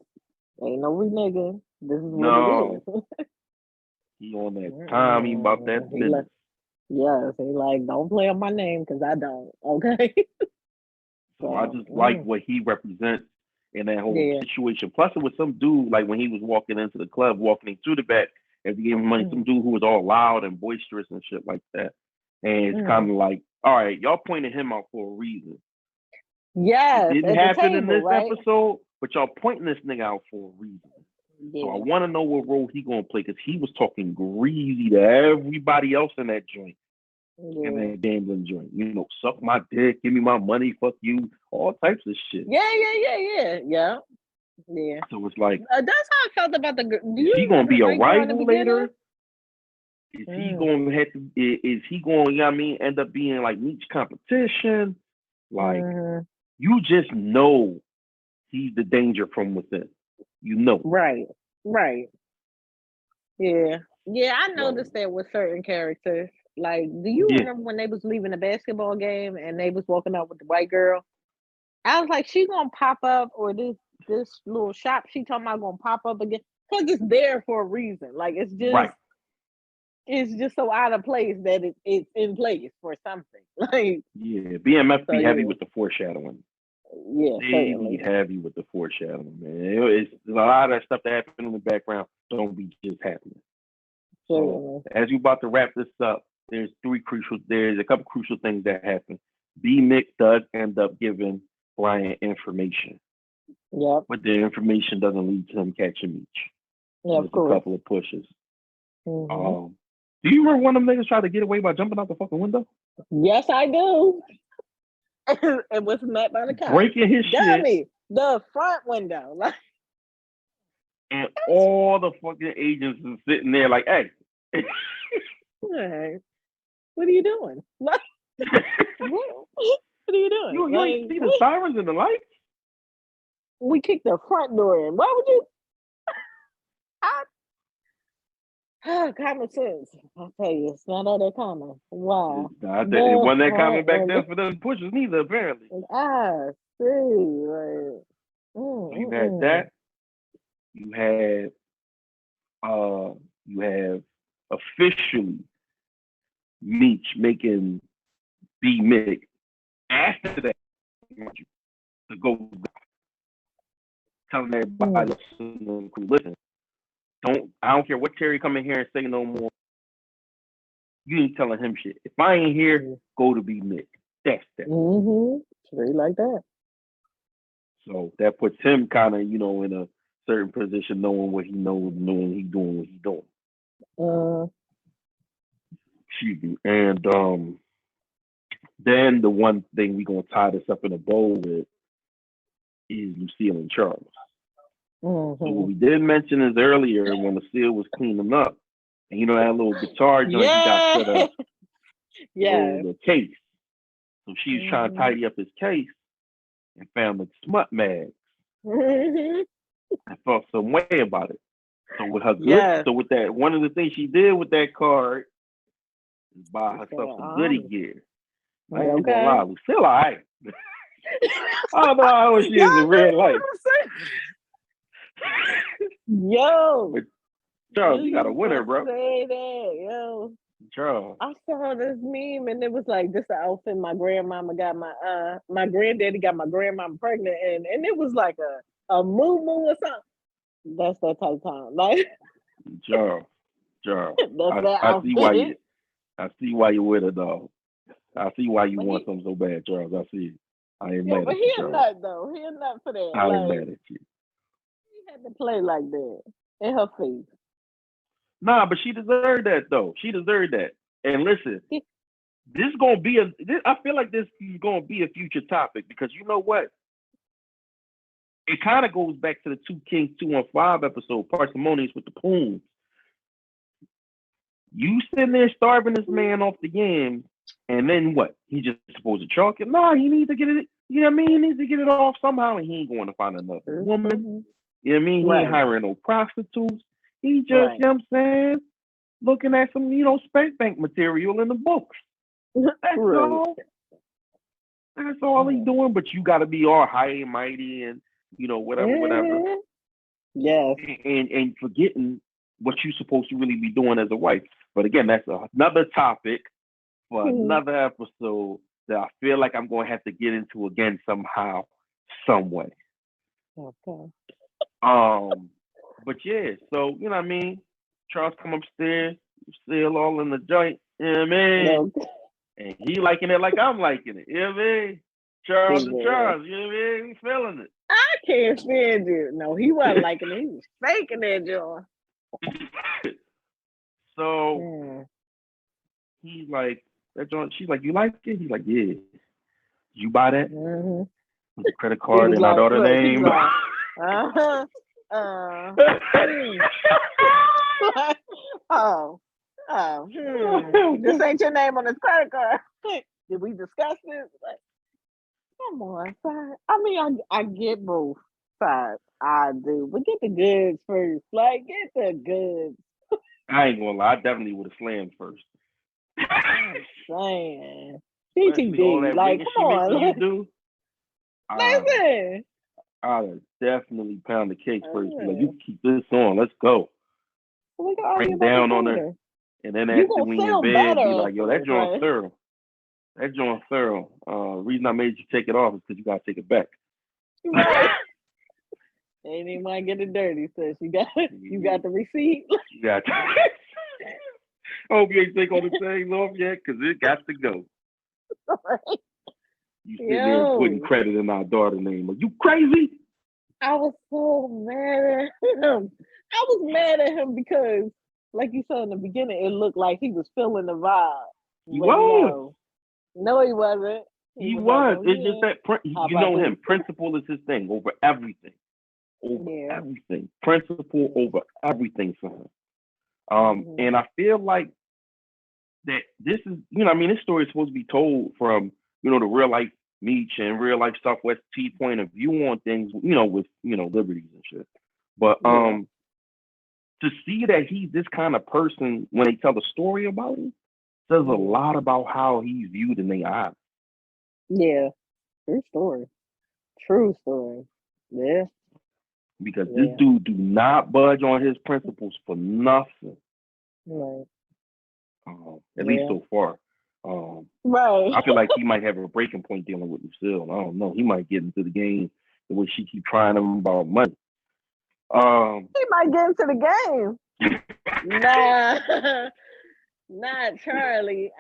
Ain't no reneging. This is what it is. He on that time, he about that business. Yes, he like, don't play on my name because I don't, okay? So I just like what he represents in that whole situation. Plus, it was some dude, like when he was walking into the club, walking into the back, and he gave him money, some dude who was all loud and boisterous and shit like that. And it's kind of like, all right, y'all pointed him out for a reason. Yes, it didn't happen in this episode, but y'all pointing this nigga out for a reason. Yeah. So I want to know what role he gonna play because he was talking greasy to everybody else in that joint. Yeah. And that gambling joint, suck my dick, give me my money, fuck you, all types of shit. Yeah. So it's like that's how I felt about the. Is he gonna be a rival later? Is he gonna have to? Is he going? End up being like Meech's competition? Like you just know he's the danger from within. Right. Yeah. I noticed that with certain characters. Like, do you remember when they was leaving the basketball game and they was walking out with the white girl? I was like, she gonna pop up, or this little shop she talking about gonna pop up again because it's there for a reason. Like, it's just it's just so out of place that it's in place for something. Like, BMF be heavy with the foreshadowing. Yeah, they be heavy with the foreshadowing, man. It's a lot of that stuff that happened in the background don't be just happening. So as you about to wrap this up, there's a couple crucial things that happen. B-Mick does end up giving Brian information. Yep. But the information doesn't lead to him catching Meech. Yeah, there's a couple of pushes. Do you remember one of them niggas tried to get away by jumping out the fucking window? Yes, I do. It was met by the cops. Breaking his shit. The front window. Like, and all the fucking agents are sitting there like, hey. Hey, what are you doing? What are you doing? You ain't see the sirens and the lights? We kicked the front door in. Why would you? Common sense. I'll tell you, it's not all that common. Wow. It wasn't that common back then for them pushes neither, apparently. I see. Right. You had that. You have officially Meech making B-Mick. After that, want you to go telling everybody, listen, I don't care what Terry come in here and say no more. You ain't telling him shit. If I ain't here, go to be Nick. That's that. Straight like that. So that puts him kind of, in a certain position, knowing what he knows, knowing he's doing what he's doing. Excuse me. And then the one thing we're gonna tie this up in a bow with is Lucille and Charles. So what we did mention is earlier when Lucille was cleaning up, and that little guitar joint he got set up, the case. So she was trying to tidy up his case and found the smut mags. I felt some way about it. So with her so with that, one of the things she did with that card is buy herself some goodie gear. I ain't gonna lie, Lucille, alright. I don't know how she is in real life. Yo, but Charles, you got a winner, bro. Say that, yo. Charles. I saw this meme and it was like this outfit my grandmama got my granddaddy got my grandmama pregnant and it was like a moo or something. That's that type of time. Like Charles. I see why you with it, dog. I see why you want something so bad, Charles. I see it. I ain't mad at you, but he a Charles. nut though. He a nut for that. I ain't mad at you. He had to play like that in her face. Nah, but she deserved that though. She deserved that. And listen, this gonna be I feel like this is gonna be a future topic because you know what? It kind of goes back to the 2 Kings 215 episode, Parsimonious with the Poons. You sitting there starving this man off the yams, and then what? He just supposed to chalk it? Nah, he needs to get it. You know what I mean? He needs to get it off somehow, and he ain't going to find another woman. You know what I mean? He ain't hiring no prostitutes. He just, you know what I'm saying, looking at some, spank bank material in the books. That's all. That's all he's doing. But you got to be all high and mighty and, whatever. Yes. And forgetting what you're supposed to really be doing as a wife. But again, that's another topic for another episode that I feel like I'm going to have to get into again somehow, some way. Okay. But yeah, so you know what I mean? Charles come upstairs, still all in the joint, you know what I mean? Okay. And he liking it like I'm liking it, you know what I mean? Charles and Charles, you know what I mean? He's feeling it. I can't stand you. No, he wasn't liking it. He was faking that joint. So he's like, that joint, she's like, you like it? He's like, yeah. You buy that? With the credit card in our daughter's name. This ain't your name on this credit card. Did we discuss this? Like, come on, side. I mean, I get both sides. I do, but get the goods first. Like, get the goods. I ain't gonna lie. I definitely would have slammed first. I'm saying, TTD. Like, come on. You do. Listen. I'd have definitely pound the cake first. Like, you keep this on. Let's go. Bring down on her. And then after when you're in bed, be like, yo, that joint's thorough. That joint's thorough. Reason I made you take it off is because you got to take it back. Right. Ain't even want to get it dirty, sis. You got the receipt? You got I hope you ain't take all the things off yet, because it got to go. Right. You sitting there putting credit in our daughter's name. Are you crazy? I was so mad at him. I was mad at him because, like you said in the beginning, it looked like he was feeling the vibe. He was. No, he wasn't. He was. It's just that, you know him. Principle is his thing over everything. Everything. Principle over everything for him. And I feel like that this is, this story is supposed to be told from, the real life Meech and real life Southwest T point of view on things, with, liberties and shit. But to see that he's this kind of person when they tell the story about him says a lot about how he's viewed in their eyes. Yeah. True story. Yeah. Because this dude do not budge on his principles for nothing. Right. At least so far. Right. I feel like he might have a breaking point dealing with Lucille. I don't know. He might get into the game the way she keep trying him about money. He might get into the game. Nah, not Charlie.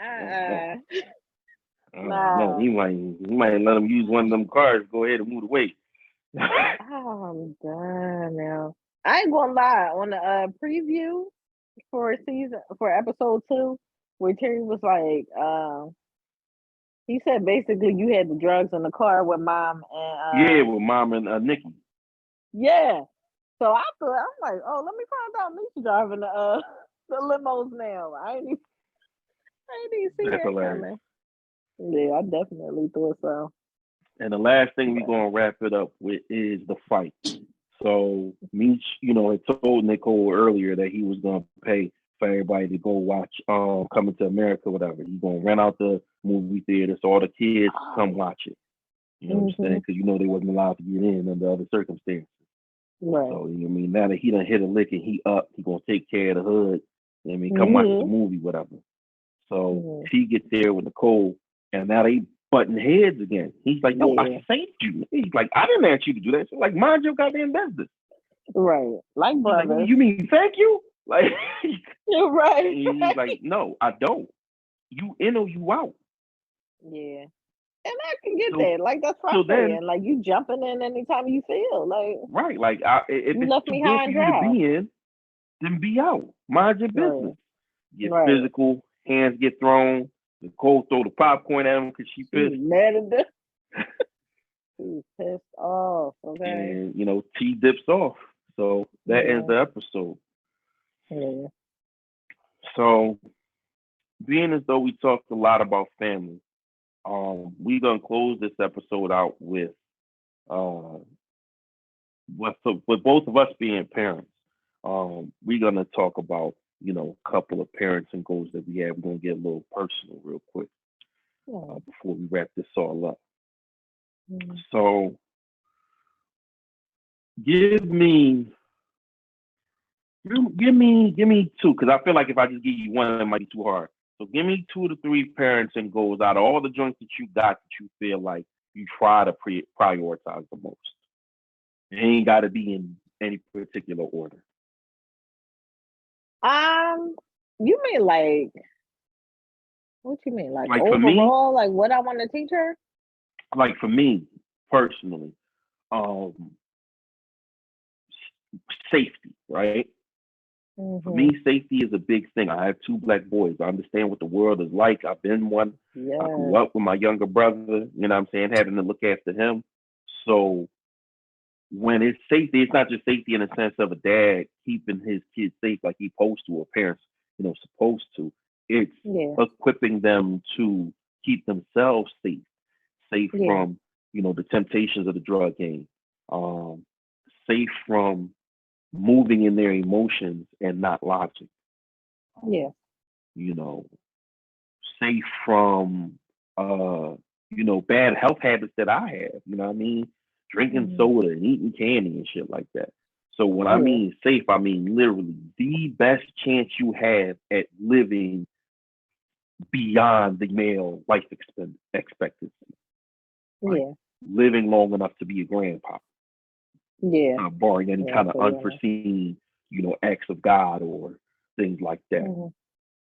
No, he might let him use one of them cars. Go ahead and move the weight. I'm done now. I ain't gonna lie. On the preview for episode 2, where Terry was like, he said basically you had the drugs in the car with mom and with mom and Nikki. Yeah. So I'm like, oh, let me find out Misha driving the limos now. I ain't even see that coming. Yeah, I definitely thought so. And the last thing we're gonna wrap it up with is the fight. So Meech, had told Nicole earlier that he was gonna pay for everybody to go watch Coming to America, whatever. He's gonna rent out the movie theater so all the kids come watch it. You know what I'm saying? Because they wasn't allowed to get in under other circumstances. Right. So now that he done hit a lick and he gonna take care of the hood. Come watch the movie, whatever. So he gets there with Nicole, and now they butting heads again. He's like, no, I thanked you. He's like, I didn't ask you to do that. So like, mind your goddamn business. Right. Like brother. Like, you mean thank you? Like, you're right. He's like, no, I don't. You in or you out. Yeah. And I can get that. Like, that's frustrating. Like, you jumping in anytime you feel. Like, right. Like, if you it's left too me good high for and you dry. to be in, then be out. Mind your business. Get physical. Hands get thrown. Nicole throw the popcorn at him because she pissed. She's mad at this. She's pissed off. Okay. And T dips off. So that ends the episode. Yeah. So, being as though we talked a lot about family, we're gonna close this episode out with both of us being parents. We're gonna talk about a couple of parenting goals that we have. We're gonna get a little personal real quick before we wrap this all up. So, give me 2, because I feel like if I just give you one, it might be too hard. So give me 2 to 3 parenting goals out of all the joints that you got that you feel like you try to prioritize the most. It ain't got to be in any particular order. You mean like? What you mean, like overall? For me, like what I want to teach her? Like for me personally, safety, right? For me, safety is a big thing. I have 2 Black boys. I understand what the world is like. I've been one. I grew up with my younger brother, you know what I'm saying, having to look after him. So when it's safety, it's not just safety in the sense of a dad keeping his kids safe like he's supposed to, or parents, supposed to. It's equipping them to keep themselves safe from, the temptations of the drug game, safe from moving in their emotions and not logic. Safe from bad health habits that I have, you know what I mean? Drinking soda and eating candy and shit like that. So when I mean safe, I mean literally the best chance you have at living beyond the male life expectancy. Living long enough to be a grandpa. Barring any kind of unforeseen, acts of God or things like that.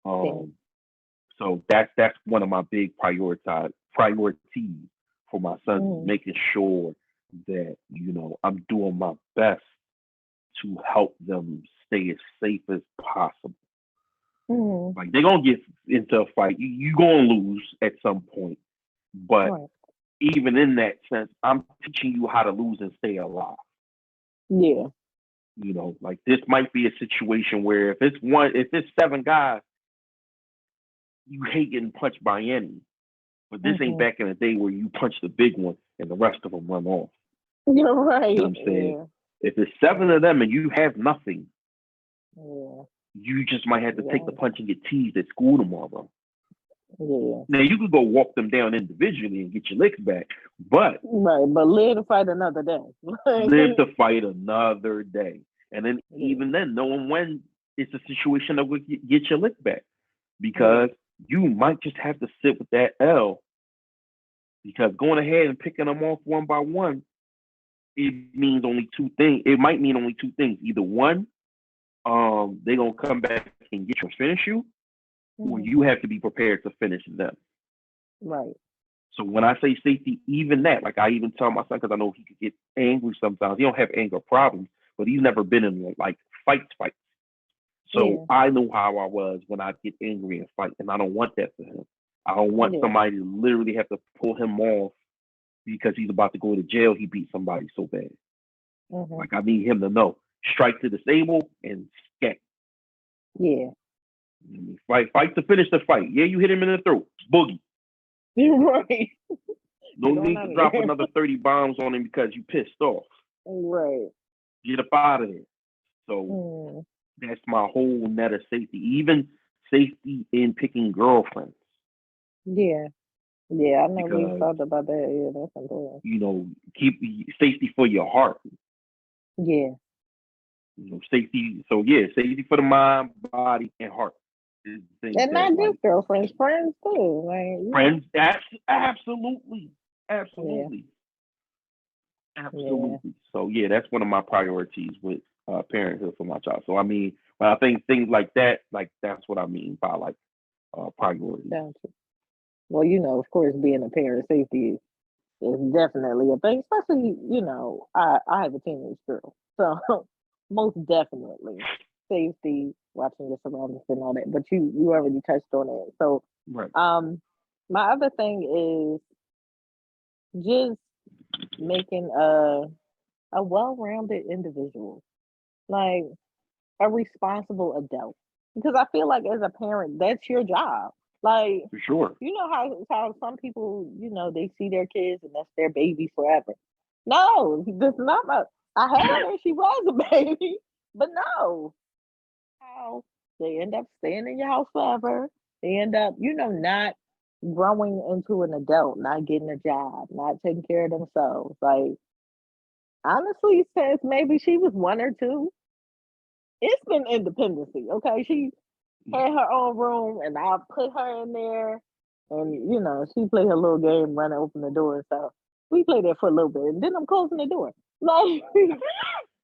So that's one of my big priorities for my son, making sure that, I'm doing my best to help them stay as safe as possible. Like they're gonna get into a fight. You're gonna lose at some point. But even in that sense, I'm teaching you how to lose and stay alive. Like this might be a situation where if it's 7 guys, you hate getting punched by any. But this ain't back in the day where you punch the big one and the rest of them run off. You're right. You know what I'm saying? If it's 7 of them and you have nothing, you just might have to take the punch and get teased at school tomorrow. Now you could go walk them down individually and get your licks back, but but live to fight another day. Live to fight another day, and then even then, knowing when it's a situation that will get your lick back, because you might just have to sit with that L because going ahead and picking them off one by one, it means only two things. It might mean only two things. Either one, they're gonna come back and get you and finish you, or you have to be prepared to finish them. Right. So when I say safety, even that, like I even tell my son, because I know he could get angry sometimes. He don't have anger problems, but he's never been in like fights. So I know how I was when I get angry and fight, and I don't want that for him. I don't want somebody to literally have to pull him off because he's about to go to jail. He beat somebody so bad. Like I need him to know, strike to disable and scat. Yeah. Fight to finish the fight. Yeah, you hit him in the throat. Boogie. Right. No need to drop another 30 bombs on him because you pissed off. Right. Get up out of there. So that's my whole net of safety. Even safety in picking girlfriends. Yeah. Yeah, I know we talked about that. Yeah, that's important. You know, keep safety for your heart. Yeah. You know, safety. So yeah, safety for the mind, body, and heart. And not just girlfriends, friends too. Like friends, absolutely. Absolutely. Yeah. So yeah, that's one of my priorities with parenthood for my child. So I mean, when I think things like that, like that's what I mean by like priorities. Well, you know, of course, being a parent, safety is definitely a thing. Especially, you know, I have a teenage girl, so most definitely safety, watching your surroundings and all that. But you already touched on it. So, my other thing is just making a well-rounded individual, like a responsible adult. Because I feel like as a parent, that's your job. Like, for sure. You know how some people, you know, they see their kids and that's their baby forever. No, that's not my. I had her; she was a baby, but no. How they end up staying in your house forever. They end up, you know, not growing into an adult, not getting a job, not taking care of themselves. Like, honestly, since maybe she was one or two, it's been independency. Okay, she had her own room, and I put her in there, and you know, she played her little game, run and open the door and stuff. We played there for a little bit, and then I'm closing the door. Like,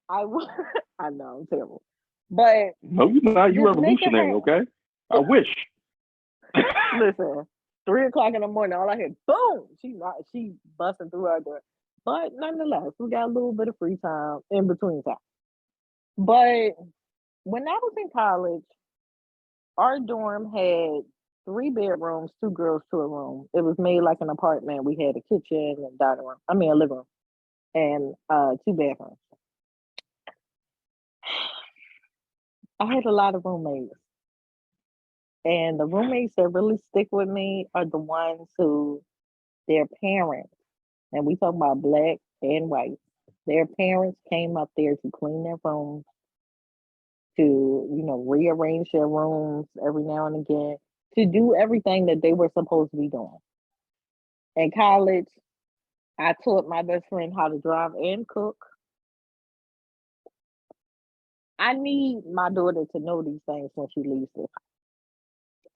I know I'm terrible, but no, you're not. You revolutionary, okay? I wish. Listen, 3:00 in the morning, all I hear, boom, she busting through our door. But nonetheless, we got a little bit of free time in between time. But when I was in college, our dorm had 3 bedrooms, 2 girls to a room. It was made like an apartment. We had a kitchen and dining room. I mean, a living room and 2 bathrooms. I had a lot of roommates. And the roommates that really stick with me are the ones who their parents, and we talk about black and white, their parents came up there to clean their rooms, to, you know, rearrange their rooms every now and again, to do everything that they were supposed to be doing. In college, I taught my best friend how to drive and cook. I need my daughter to know these things when she leaves this.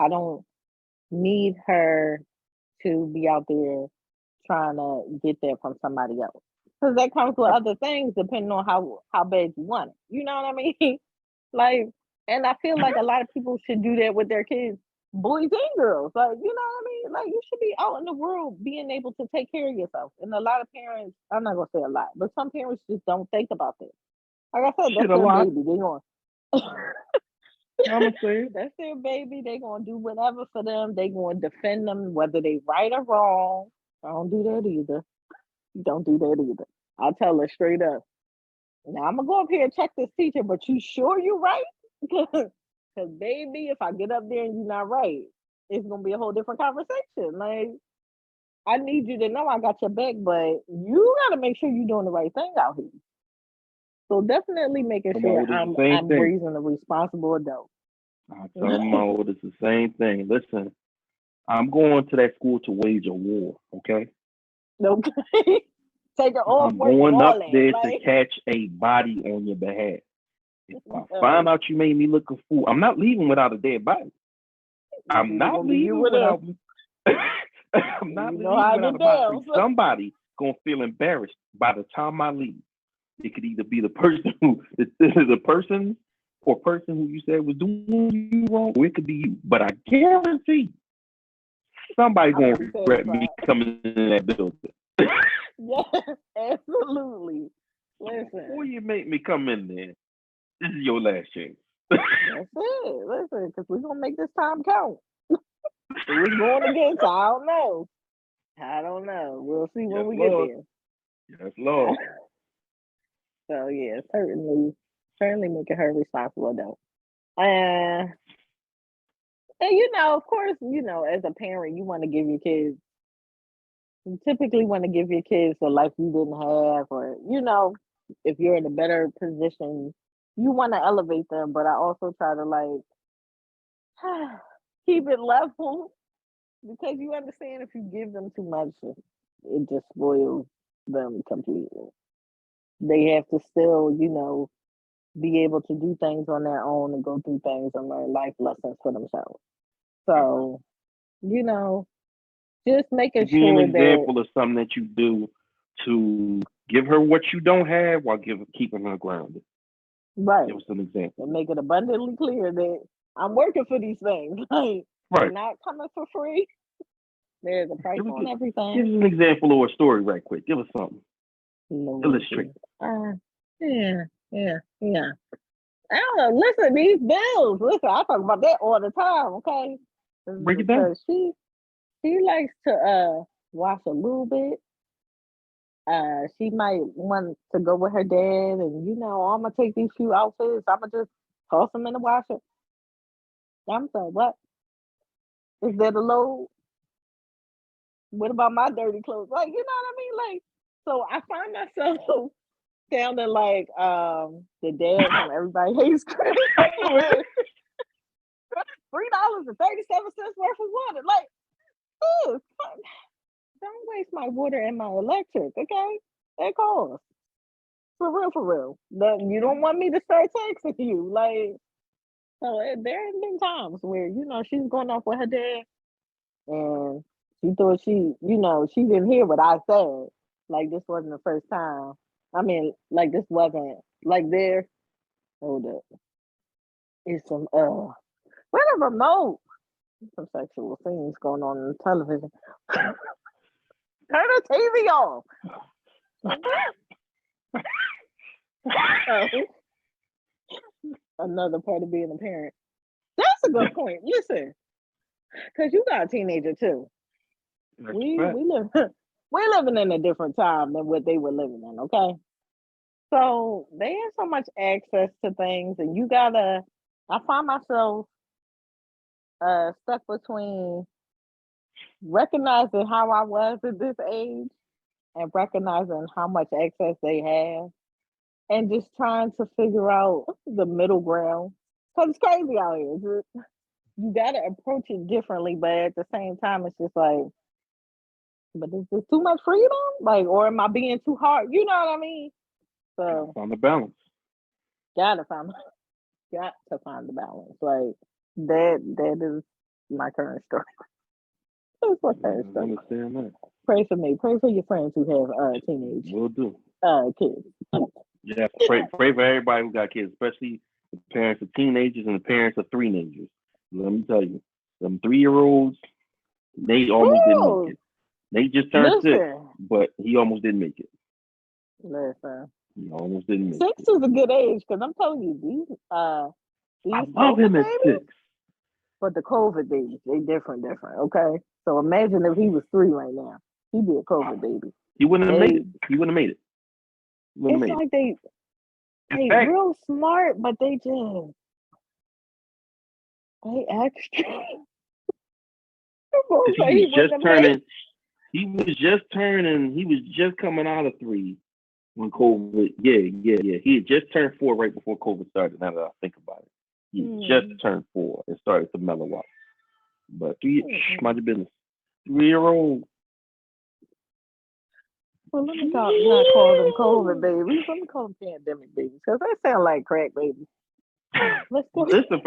I don't need her to be out there trying to get that from somebody else. Because that comes with other things depending on how bad you want it. You know what I mean? Like, and I feel like a lot of people should do that with their kids, boys and girls. Like, you know what I mean? Like, you should be out in the world being able to take care of yourself. And a lot of parents, I'm not gonna say a lot, but some parents just don't think about that. Like I said, that's their baby. They going that's their baby. They gonna do whatever for them. They gonna defend them, whether they right or wrong. I don't do that either. Don't do that either. I tell her straight up. Now I'm gonna go up here and check this teacher, but you sure you right? Because baby, if I get up there and you're not right, it's gonna be a whole different conversation. Like, I need you to know I got your back, but you gotta make sure you're doing the right thing out here. So definitely making sure I'm raising a responsible adult. I tell my oldest the same thing. Listen, I'm going to that school to wage a war, okay? Okay. Take it off. I'm going up there to catch a body on your behalf. If I find out you made me look a fool, I'm not leaving without a dead body. I'm not gonna be you leaving with without. him. I'm not You leaving know how I without get my down. free. Somebody gonna feel embarrassed by the time I leave. It could either be the person who the person or person who you said was doing you wrong, or it could be you. But I guarantee somebody I'm gonna gonna be regret me satisfied. coming in that building. Yes, absolutely. Listen, Before you make me come in there, this is your last chance. that's it. Listen, because we're gonna make this time count. Who's going against? I don't know. I don't know. We'll see when Yes, we get Lord. there. Yes, Lord. So yeah, certainly making her responsible though. And of course, as a parent, you want to give your kids. You typically want to give your kids a life you didn't have, or if you're in a better position, you want to elevate them. But I also try to keep it level because you understand if you give them too much, it just spoils them completely. They have to still, be able to do things on their own and go through things and learn life lessons for themselves. So, just making Give me an sure that example of something that you do to give her what you don't have while keeping her grounded. right, Give us an example. and make it abundantly clear that I'm working for these things. Like they're Right. not coming for free. There's a price on Give everything. us an example or a story right quick. Give us something. Illustrate. Yeah. I don't know. Listen, these bills. Listen, I talk about that all the time. Okay, Break it down. because she likes to watch a little bit. She might want to go with her dad, and I'm gonna take these few outfits. I'm gonna just toss them in the washer. I'm sorry, what is that a load? What about my dirty clothes? Like, you know what I mean? Like, so I find myself sounding like the dad from Everybody Hates Chris. $3.37 worth of water. Like, ooh, don't waste my water and my electric, okay? That costs. For real, for real. You don't want me to start texting you. Like, so there have been times where, she's going off with her dad and she thought she didn't hear what I said. Like, this wasn't the first time. I mean, like, this wasn't, like, hold up. It's some, where the remote? Some sexual things going on in television. Turn the TV off. So, another part of being a parent. That's a good point. Listen, because you got a teenager too. We live we're living in a different time than what they were living in, okay? So they have so much access to things and I find myself stuck between recognizing how I was at this age and recognizing how much access they have and just trying to figure out the middle ground. Because it's crazy out here. You got to approach it differently, but at the same time, it's just like, but is this too much freedom? Like, or am I being too hard? You know what I mean? So, On the balance. got to find the balance. Like, that is my current struggle. That's my current I struggle. understand that. Pray for me. Pray for your friends who have teenage Will do. kids. Yeah, pray for everybody who got kids, especially the parents of teenagers and the parents of three-nagers. Let me tell you, them 3-year-olds, they almost didn't make it. They just turned 6, but he almost didn't make it. Listen. He almost didn't make 6 it. is a good age because I'm telling you, these I love him at 6. But the COVID babies, they different, okay? So imagine if he was 3 right now. He'd be a COVID baby. He wouldn't have made it. He wouldn't have made it. It's like they real smart, but they extra. He was just coming out of 3 when COVID. Yeah. He had just turned 4 right before COVID started. Now that I think about it, he just turned 4 and started to mellow out. But mind your business. 3-year-old. Well, let me not call them COVID babies. Let me call them pandemic babies because they sound like crack babies. Let's go. Listen,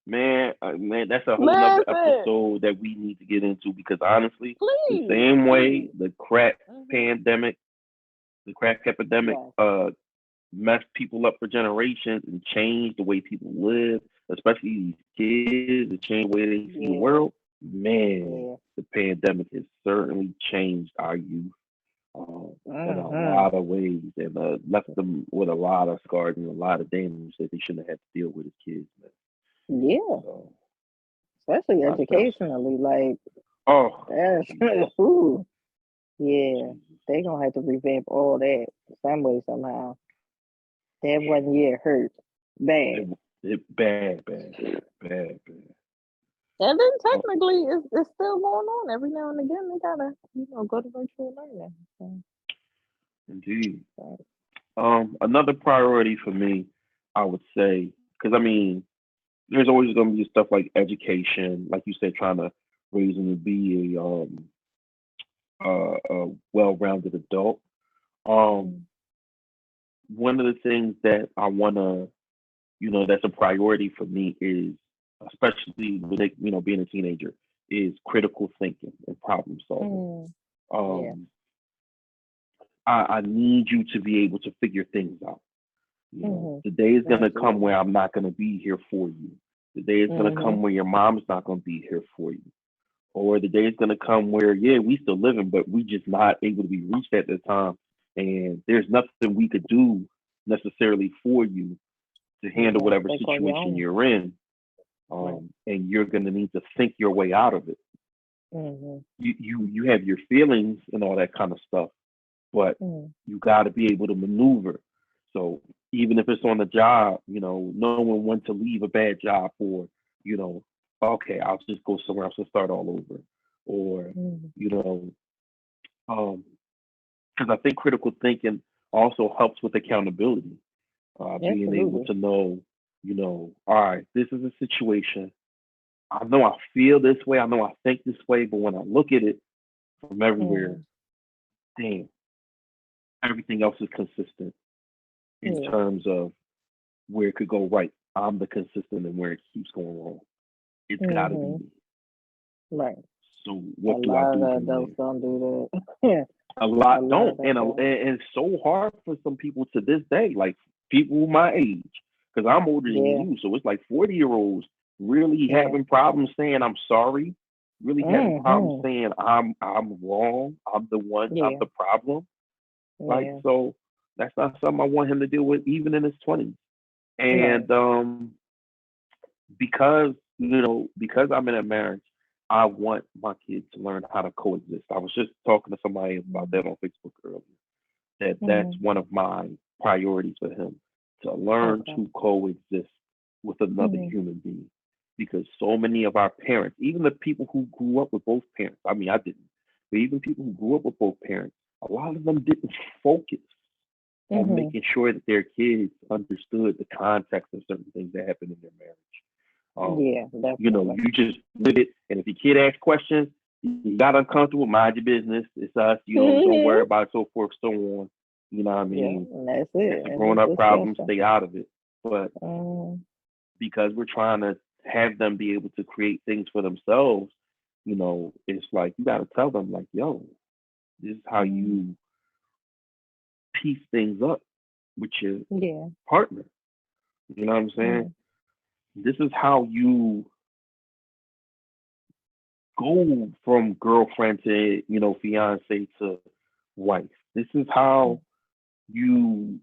Man, that's a whole nother Listen, episode that we need to get into because honestly, the please, same way please. the crack Mm-hmm. pandemic, the crack epidemic, Yes. messed people up for generations and changed the way people live, especially these kids, it changed the way they see the Yeah. world. Man, Yeah. the pandemic has certainly changed our youth in a Mm-hmm. lot of ways and left them with a lot of scars and a lot of damage that they shouldn't have had to deal with as kids, man. Yeah. So Especially that's educationally, like oh that's Jesus, ooh, yeah. Jesus. They gonna have to revamp all that some way somehow. That 1 year hurt bad. It bad. And then Oh, technically, it's still going on. Every now and again, they gotta go to virtual learning. indeed. So, Another priority for me, I would say, because I mean, there's always going to be stuff like education, like you said, trying to raise them to be a well-rounded adult. Um, mm, one of the things that I want to, that's a priority for me is, especially with being a teenager, is critical thinking and problem solving. mm, yeah, Um, I need you to be able to figure things out. hmm, The day is gonna come absolutely. where I'm not gonna be here for you. The day is gonna Hmm. come where your mom's not gonna be here for you. Or the day is gonna come where, yeah, we still living, but we just not able to be reached at the time. And there's nothing we could do necessarily for you to You handle gotta whatever think on your situation own. you're in. Right. And you're gonna need to think your way out of it. Hmm. You have your feelings and all that kind of stuff, but Mm. you got to be able to maneuver. So even if it's on the job, knowing when to leave a bad job or, you know, okay, I'll just go somewhere else and start all over, or Mm. you know, um, because I think critical thinking also helps with accountability. Being able Absolutely. to know, all right, this is a situation. I know I feel this way. I know I think this way, but when I look at it from everywhere, Hmm. damn, everything else is consistent in Yeah. terms of where it could go right. I'm the consistent and where it keeps going wrong. It's got to be Hmm. me. Right. So A what do I lot do of from adults there? don't do that. Yeah. A A lot lot don't, of and, don't. it's so hard for some people to this day, like people my age, because I'm older than Yeah. you. So it's like 40-year-olds really Yeah. having problems saying I'm sorry, really having problems Hmm. saying I'm wrong, I'm the one, I'm Yeah. the problem. Like Yeah. so, that's not something I want him to deal with even in his 20s. Right. And because I'm in a marriage, I want my kids to learn how to coexist. I was just talking to somebody about Mm-hmm. that on Facebook earlier. That's Mm-hmm. one of my priorities for him to learn Okay. to coexist with another Mm-hmm. human being. Because so many of our parents, even the people who grew up with both parents, I mean, I didn't, but even people who grew up with both parents, a lot of them didn't focus on Mm-hmm. making sure that their kids understood the context of certain things that happened in their marriage. Yeah. Definitely. You just live it, and if your kid asks questions, you got uncomfortable, mind your business. It's us, don't worry Hmm. about it, so forth, so on. You know what I Yeah. mean? And that's It's it. a And grown it's up problem, discussion. stay out of it. But Mm-hmm. because we're trying to have them be able to create things for themselves, it's like you gotta tell them like, yo, this is how Mm-hmm. you piece things up with your Yeah. partner. You know what I'm saying? Mm-hmm. This is how you go from girlfriend to fiance to wife. This is how you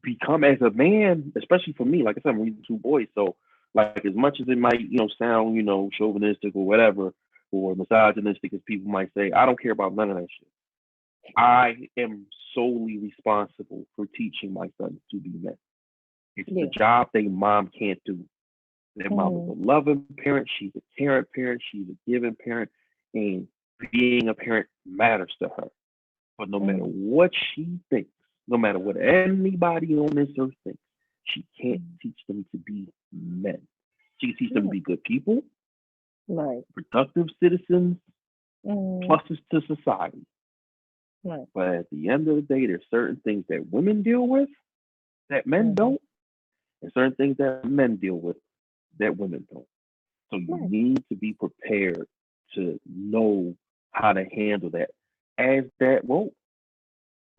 become as a man, especially for me. Like I said, I'm raising two boys, so like as much as it might sound chauvinistic or whatever or misogynistic as people might say, I don't care about none of that shit. I am solely responsible for teaching my sons to be men. It's the Yeah. job their mom can't do. Their mom is Mm-hmm. a loving parent. She's a caring parent. She's a giving parent. And being a parent matters to her. But no matter Mm-hmm. what she thinks, no matter what anybody on this earth thinks, she can't teach them to be men. She can teach them to Yeah. be good people, Right. productive citizens, Mm-hmm. pluses to society. Right. But at the end of the day, there's certain things that women deal with that men Mm-hmm. don't, and certain things that men deal with that women don't. So you Right. need to be prepared to know how to handle that as that role.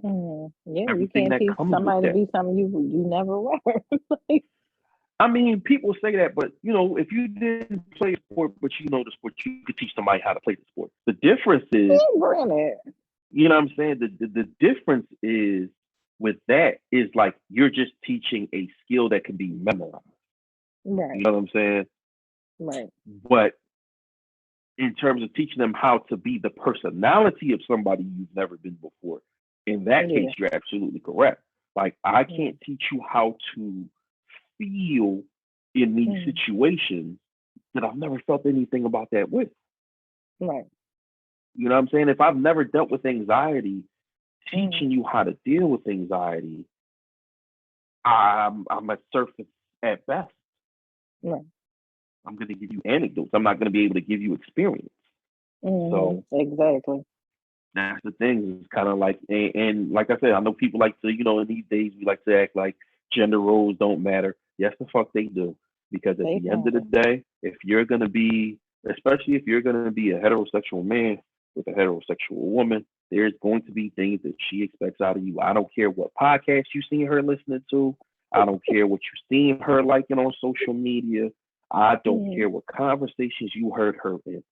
Yeah, you Everything can't that teach comes with somebody to that. be something you never were. Like, I mean, people say that, but if you didn't play a sport, but you know the sport, you could teach somebody how to play the sport. The difference is, granted. you know what I'm saying? The difference is with that is like you're just teaching a skill that can be memorized. Right. You know what I'm saying? Right. But in terms of teaching them how to be the personality of somebody you've never been before, in that Yeah. case, you're absolutely correct. Like I Yeah. can't teach you how to feel in these situations that I've never felt anything about that with. Right. You know what I'm saying? If I've never dealt with anxiety, Mm. teaching you how to deal with anxiety, I'm a surface at best. Right. I'm going to give you anecdotes. I'm not going to be able to give you experience. So Exactly. that's the thing. It's kind of like, and like I said, I know people like to, in these days, we like to act like gender roles don't matter. Yes, the fuck they do. Because at They the end of the matter. day, if you're going to be, especially if you're going to be a heterosexual man with a heterosexual woman, there's going to be things that she expects out of you. I don't care what podcast you've seen her listening to. I don't care what you've seen her liking on social media. I don't care what conversations you heard her in.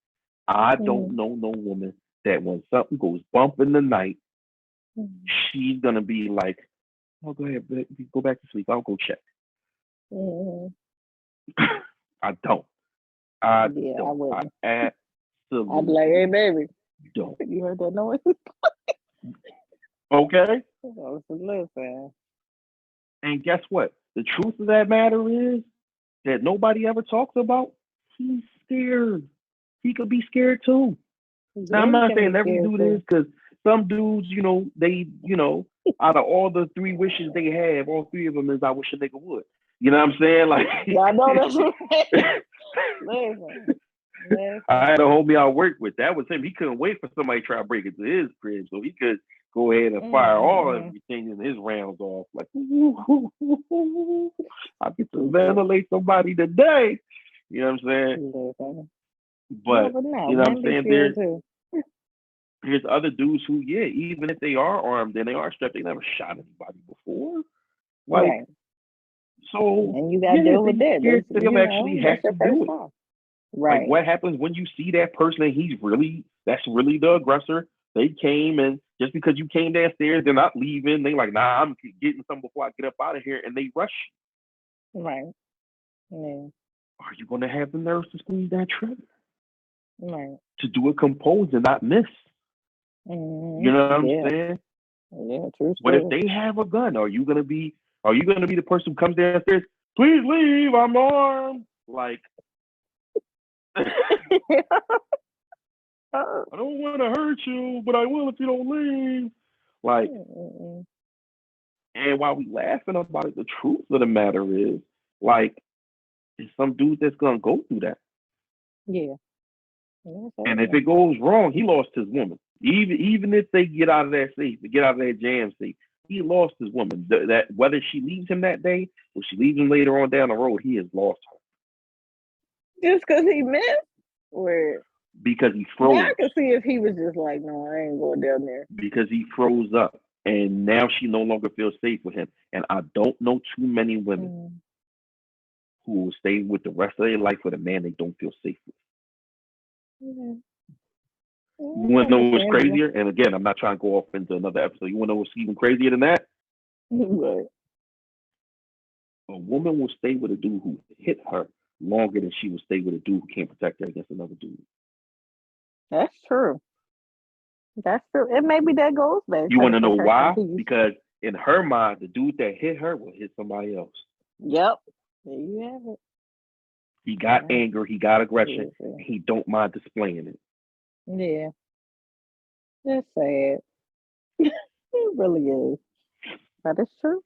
I don't know no woman that when something goes bump in the night, she's gonna be like, "Oh, go ahead, go back to sleep. I'll go check." I don't. I Yeah, I don't. I wouldn't. I'd be like, absolutely hey, baby, don't. you heard that noise? Okay. Listen. And guess what? The truth of that matter is that nobody ever talks about. He's scared. He could be scared too. Now, Yeah, I'm you not can saying be every scared dude is, too. because some dudes, they, out of all the three wishes they have, all three of them is I wish a nigga would. You know what I'm saying? Like, Yeah, I know that's right. Listen. I had a homie I worked with. That was him. He couldn't wait for somebody to try to break into his crib so he could go ahead and fire all everything in his rounds off. Like, I get to ventilate somebody today. You know what I'm saying? Listen. But Never know. you know what Men I'm be saying? scared too. There's other dudes who, yeah, even if they are armed and they are strapped, they never shot anybody before. Like, Right. so And you gotta yeah, deal with they that. scared That's to them actually that's have your to first do it. time. Like, Right. what happens when you see that person and that's really the aggressor? They came, and just because you came downstairs, they're not leaving. They like, nah, I'm getting something before I get up out of here, and they rush you. Right. Yeah. Are you going to have the nerves to squeeze that trigger? Right. To do it composed and not miss? You know what I'm saying? Yeah, true But if story. they have a gun, are you gonna be the person who comes downstairs? Please leave. I'm armed. Like, I don't want to hurt you, but I will if you don't leave. Like, and while we laughing about it, the truth of the matter is, like, there's some dude that's gonna go through that. Yeah. And if it goes wrong, he lost his woman. Even if they get out of that safe, get out of that jam safe, he lost his woman. That whether she leaves him that day or she leaves him later on down the road, he has lost her. Just because he missed? Or because he froze. Now I can see if he was just like, no, I ain't going down there. Because he froze up. And now she no longer feels safe with him. And I don't know too many women who will stay with the rest of their life with a man they don't feel safe with. You want to know what's crazier? And again, I'm not trying to go off into another episode. You want to know what's even crazier than that? What? A woman will stay with a dude who hit her longer than she will stay with a dude who can't protect her against another dude. That's true. That's true. And maybe that goes back. You want to know protection why? piece. Because in her mind, the dude that hit her will hit somebody else. Yep. There you have it. He got anger, he got aggression, and he don't mind displaying it. Yeah. That's sad. It really is. But it's true.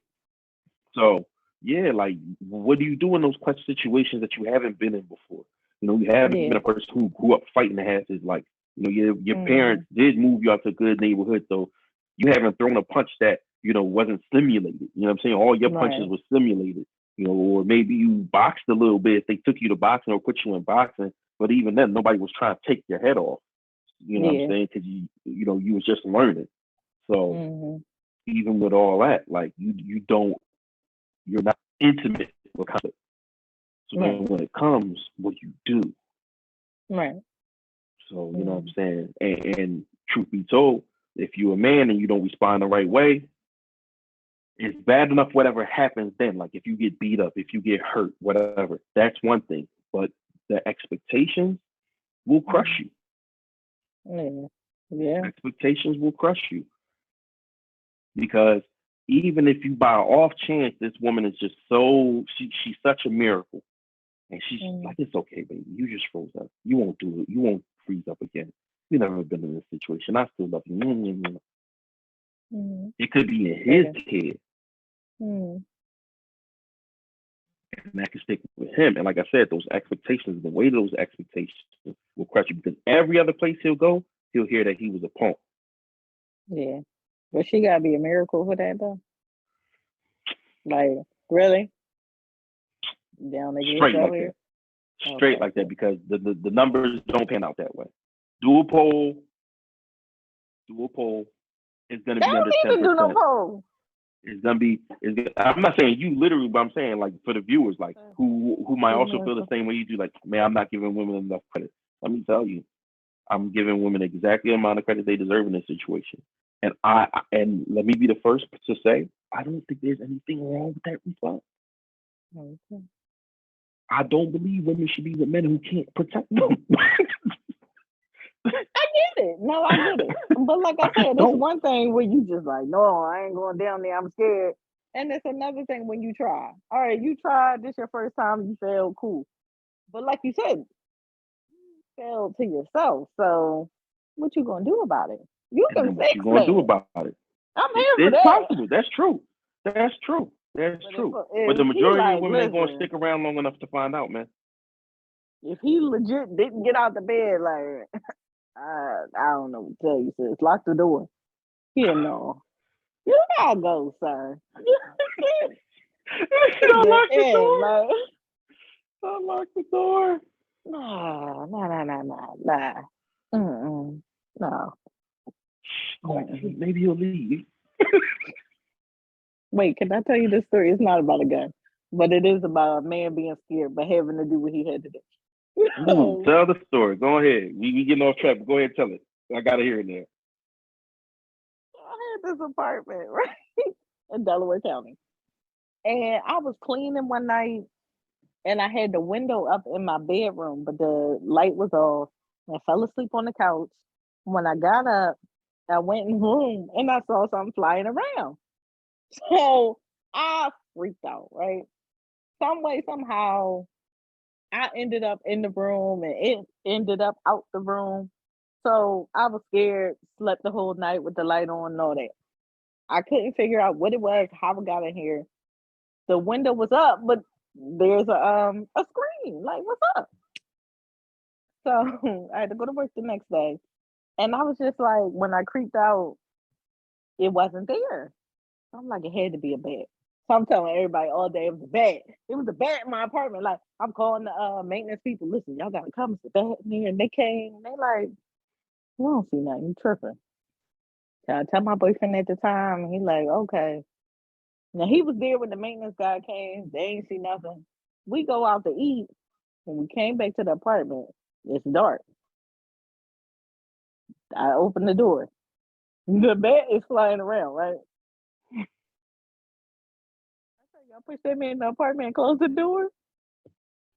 So, yeah, like, what do you do in those clutch situations that you haven't been in before? You know, you haven't been a person who grew up fighting the half his life. You know, your parents did move you out to a good neighborhood, so you haven't thrown a punch that, wasn't simulated. You know what I'm saying? All your punches were simulated. or maybe you boxed a little bit if they took you to boxing or put you in boxing. But even then, nobody was trying to take your head off. You know what I'm saying? Because you was just learning. So even with all that, like you're not intimate with conflict. So then when it comes, what you do? Right. So you know what I'm saying? And truth be told, if you're a man and you don't respond the right way, it's bad enough whatever happens then. Like if you get beat up, if you get hurt, whatever, that's one thing. But the expectations will crush you. Yeah. Expectations will crush you. Because even if you by off chance, this woman is just she's such a miracle. And she's like, it's okay, baby. You just froze up. You won't do it. You won't freeze up again. You've never been in this situation. I still love you. It could be in his head. And that can stick with him. And like I said, those expectations, the weight of those expectations will crush you. Because every other place he'll go, he'll hear that he was a punk. Yeah. But she gotta be a miracle for that though. Like, really? Down straight like that. Straight like that, because the numbers don't pan out that way. Dual pole is going to be under 10%. Do no pole. It's going to be. I'm not saying you literally, but I'm saying like for the viewers, like who might also feel the same way you do. Like, man, I'm not giving women enough credit. Let me tell you, I'm giving women exactly the amount of credit they deserve in this situation. And and let me be the first to say, I don't think there's anything wrong with that response. Okay. I don't believe women should be with men who can't protect them. I get it. No, I get it. But like I said, it's one thing where you just like, no, I ain't going down there. I'm scared. And it's another thing when you try. All right, you tried. This your first time. You failed. Cool. But like you said, you failed to yourself. So what you gonna do about it? You can fix it. What you gonna do about it? I'm here for that. It's possible. That's true. That's true. That's true. But the majority of women ain't gonna stick around long enough to find out, man. If he legit didn't get out the bed, like I don't know what to tell you, sis. Lock the door. You know. You gotta go, sir. Don't lock the door. Like, don't lock the door. No. No. Maybe he'll leave. Wait, can I tell you this story? It's not about a gun, but it is about a man being scared but having to do what he had to do. Ooh, tell the story. Go ahead. We getting off track, but go ahead and tell it. I gotta hear it there. I had this apartment, right, in Delaware County. And I was cleaning one night and I had the window up in my bedroom, but the light was off. I fell asleep on the couch. When I got up, I went in the room and I saw something flying around. So I freaked out, right? Some way, somehow, I ended up in the room and it ended up out the room. So I was scared, slept the whole night with the light on and all that. I couldn't figure out what it was, how I got in here. The window was up, but there's a screen. Like, what's up? So I had to go to work the next day. And I was just like, when I creeped out, it wasn't there. I'm like, it had to be a bat. So I'm telling everybody all day it was a bat. It was a bat in my apartment. Like, I'm calling the maintenance people. Listen, y'all gotta come. It's a bat in here. And they came. And they like, we don't see nothing. You tripping. So I tell my boyfriend at the time. And he like, okay. Now he was there when the maintenance guy came. They ain't see nothing. We go out to eat. When we came back to the apartment, it's dark. I open the door. The bat is flying around, right? I said, y'all push that man in the apartment and close the door.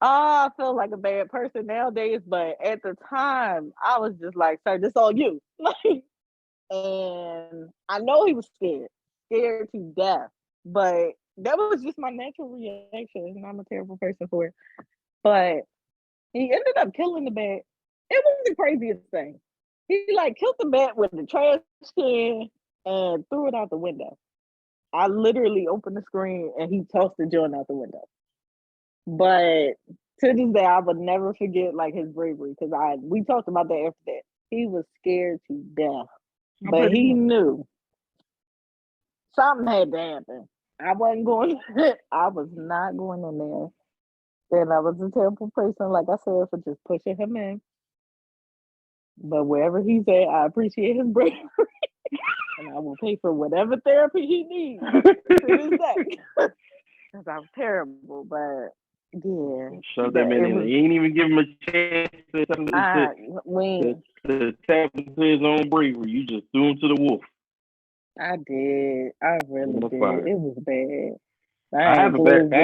I feel like a bad person nowadays, but at the time, I was just like, sir, this all you. And I know he was scared to death, but that was just my natural reaction. And I'm a terrible person for it. But he ended up killing the bat. It was the craziest thing. He like killed the bat with the trash can and threw it out the window. I literally opened the screen and he tossed the joint out the window. But to this day, I would never forget like his bravery because we talked about that after that. He was scared to death, but he knew something had to happen. I wasn't going. I was not going in there, and I was a terrible person, like I said, for just pushing him in. But wherever he's at, I appreciate his bravery, and I will pay for whatever therapy he needs to this day. Because I'm terrible, but yeah, Shove that man it in there. was. You ain't even give him a chance to tap into his own bravery. You just threw him to the wolf. I did. I really did. Fire. It was bad. I have a back. I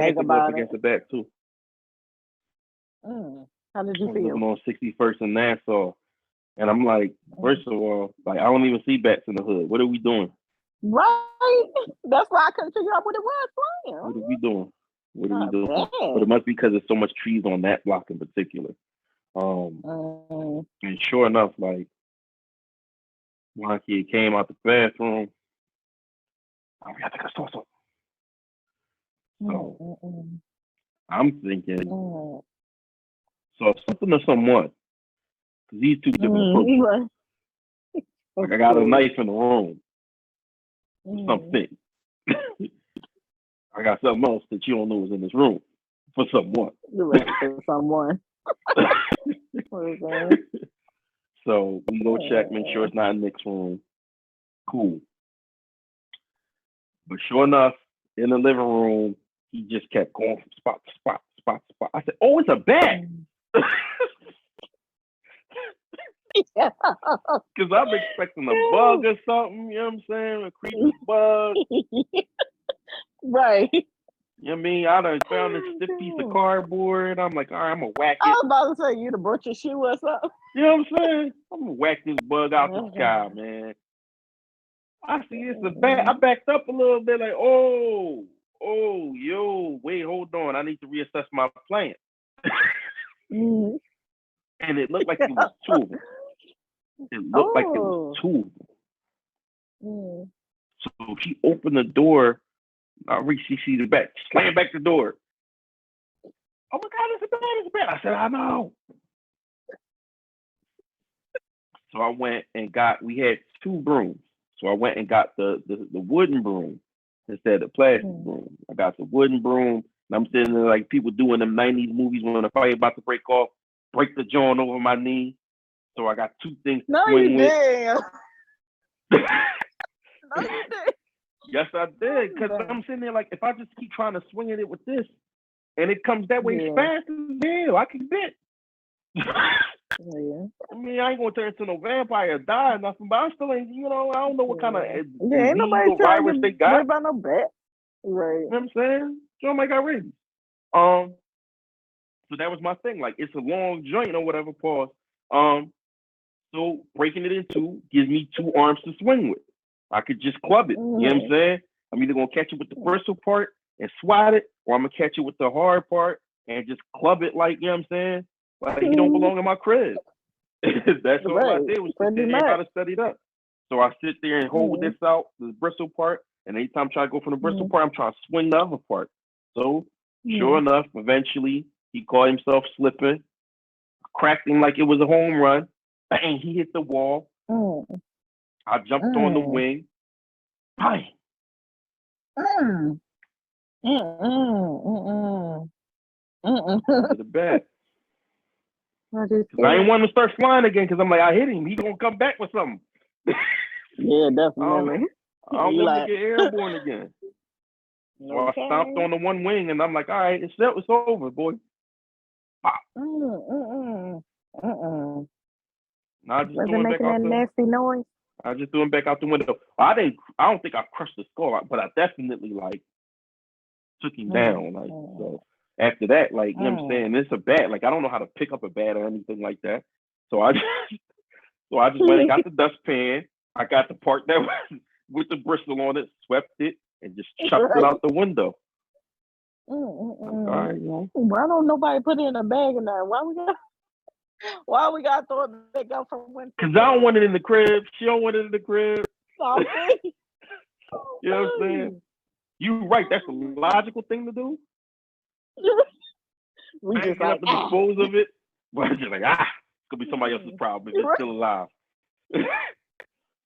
had to go up about against the back too. How did you I was feel? living on 61st in Nassau, and I'm like, first of all, like I don't even see bats in the hood. What are we doing? Right. That's why I couldn't figure out what it was playing. What are we doing? What are we Not doing? bad. But it must be because there's so much trees on that block in particular. And sure enough, like one kid came out the bathroom. I think I saw something. So I'm thinking, saw something or someone. Because these two different approaches. Like I got a knife in the room. Something. I got something else that you don't know is in this room. For someone. For someone. So we go check, make sure it's not in Nick's room. Cool. But sure enough, in the living room, he just kept going from spot to spot, spot to spot. I said, "Oh, it's a bat." Because I'm expecting a bug or something, you know what I'm saying? A creepy bug. Right. You know what I mean? I done found this stiff piece of cardboard. I'm like, all right, I'm going to whack it. I was about to say, you done broke your shoe or something. You know what I'm saying? I'm going to whack this bug out the sky, man. I see it's a bat. I backed up a little bit like, yo, wait, hold on. I need to reassess my plan. And it looked like it was two of them. It looked like it was two of them. So she opened the door. I reached, she see the bat, slam back the door. Oh my God, it's a bat. I said, I know. So I went and we had 2 brooms. So I went and got the wooden broom instead of the plastic broom. I got the wooden broom, and I'm sitting there like people do in them 90s movies when the fight about to break off, break the joint over my knee. So I got 2 things to swing with. No, you did. Yes, I did. Because I'm sitting there like, if I just keep trying to swing at it with this, and it comes that way fast as hell, I can bet. I mean, I ain't gonna turn into no vampire or die or nothing, but I still ain't, I don't know what kind of ain't nobody virus they got. About no bat. Right. You know what I'm saying? Somebody got rabies. So that was my thing. Like, it's a long joint or whatever, pause. So breaking it in 2 gives me 2 arms to swing with. I could just club it. You know what I'm saying? I'm either gonna catch it with the bristle part and swat it, or I'm gonna catch it with the hard part and just club it like, you know what I'm saying? Like you don't belong in my crib. That's all I did was sit there and try to set it up. So I sit there and hold this out, the bristle part, and anytime I try to go from the bristle part, I'm trying to swing the other part. So sure enough, eventually he caught himself slipping, cracked him like it was a home run, and he hit the wall. I jumped on the wing. Bang. To the bat. I didn't want to start flying again because I'm like, I hit him. He gonna come back with something. Yeah, definitely. I don't want to get airborne again. So I stomped on the one wing and I'm like, all right, it's over, boy. No, I just wasn't making that nasty noise. I just threw him back out the window. I don't think I crushed the skull, but I definitely like took him down. Like so. After that, like you know what I'm saying, it's a bat. Like I don't know how to pick up a bat or anything like that. So I just went and got the dustpan. I got the part that was with the bristle on it, swept it, and just chucked it out the window. All right, why don't nobody put it in a bag in there? Why we got to throw it back out from window? Because I don't want it in the crib. She don't want it in the crib. You know what I'm saying? You right. That's a logical thing to do. We just have to dispose of it. But it's just like, it's gonna be somebody else's problem if it's still alive.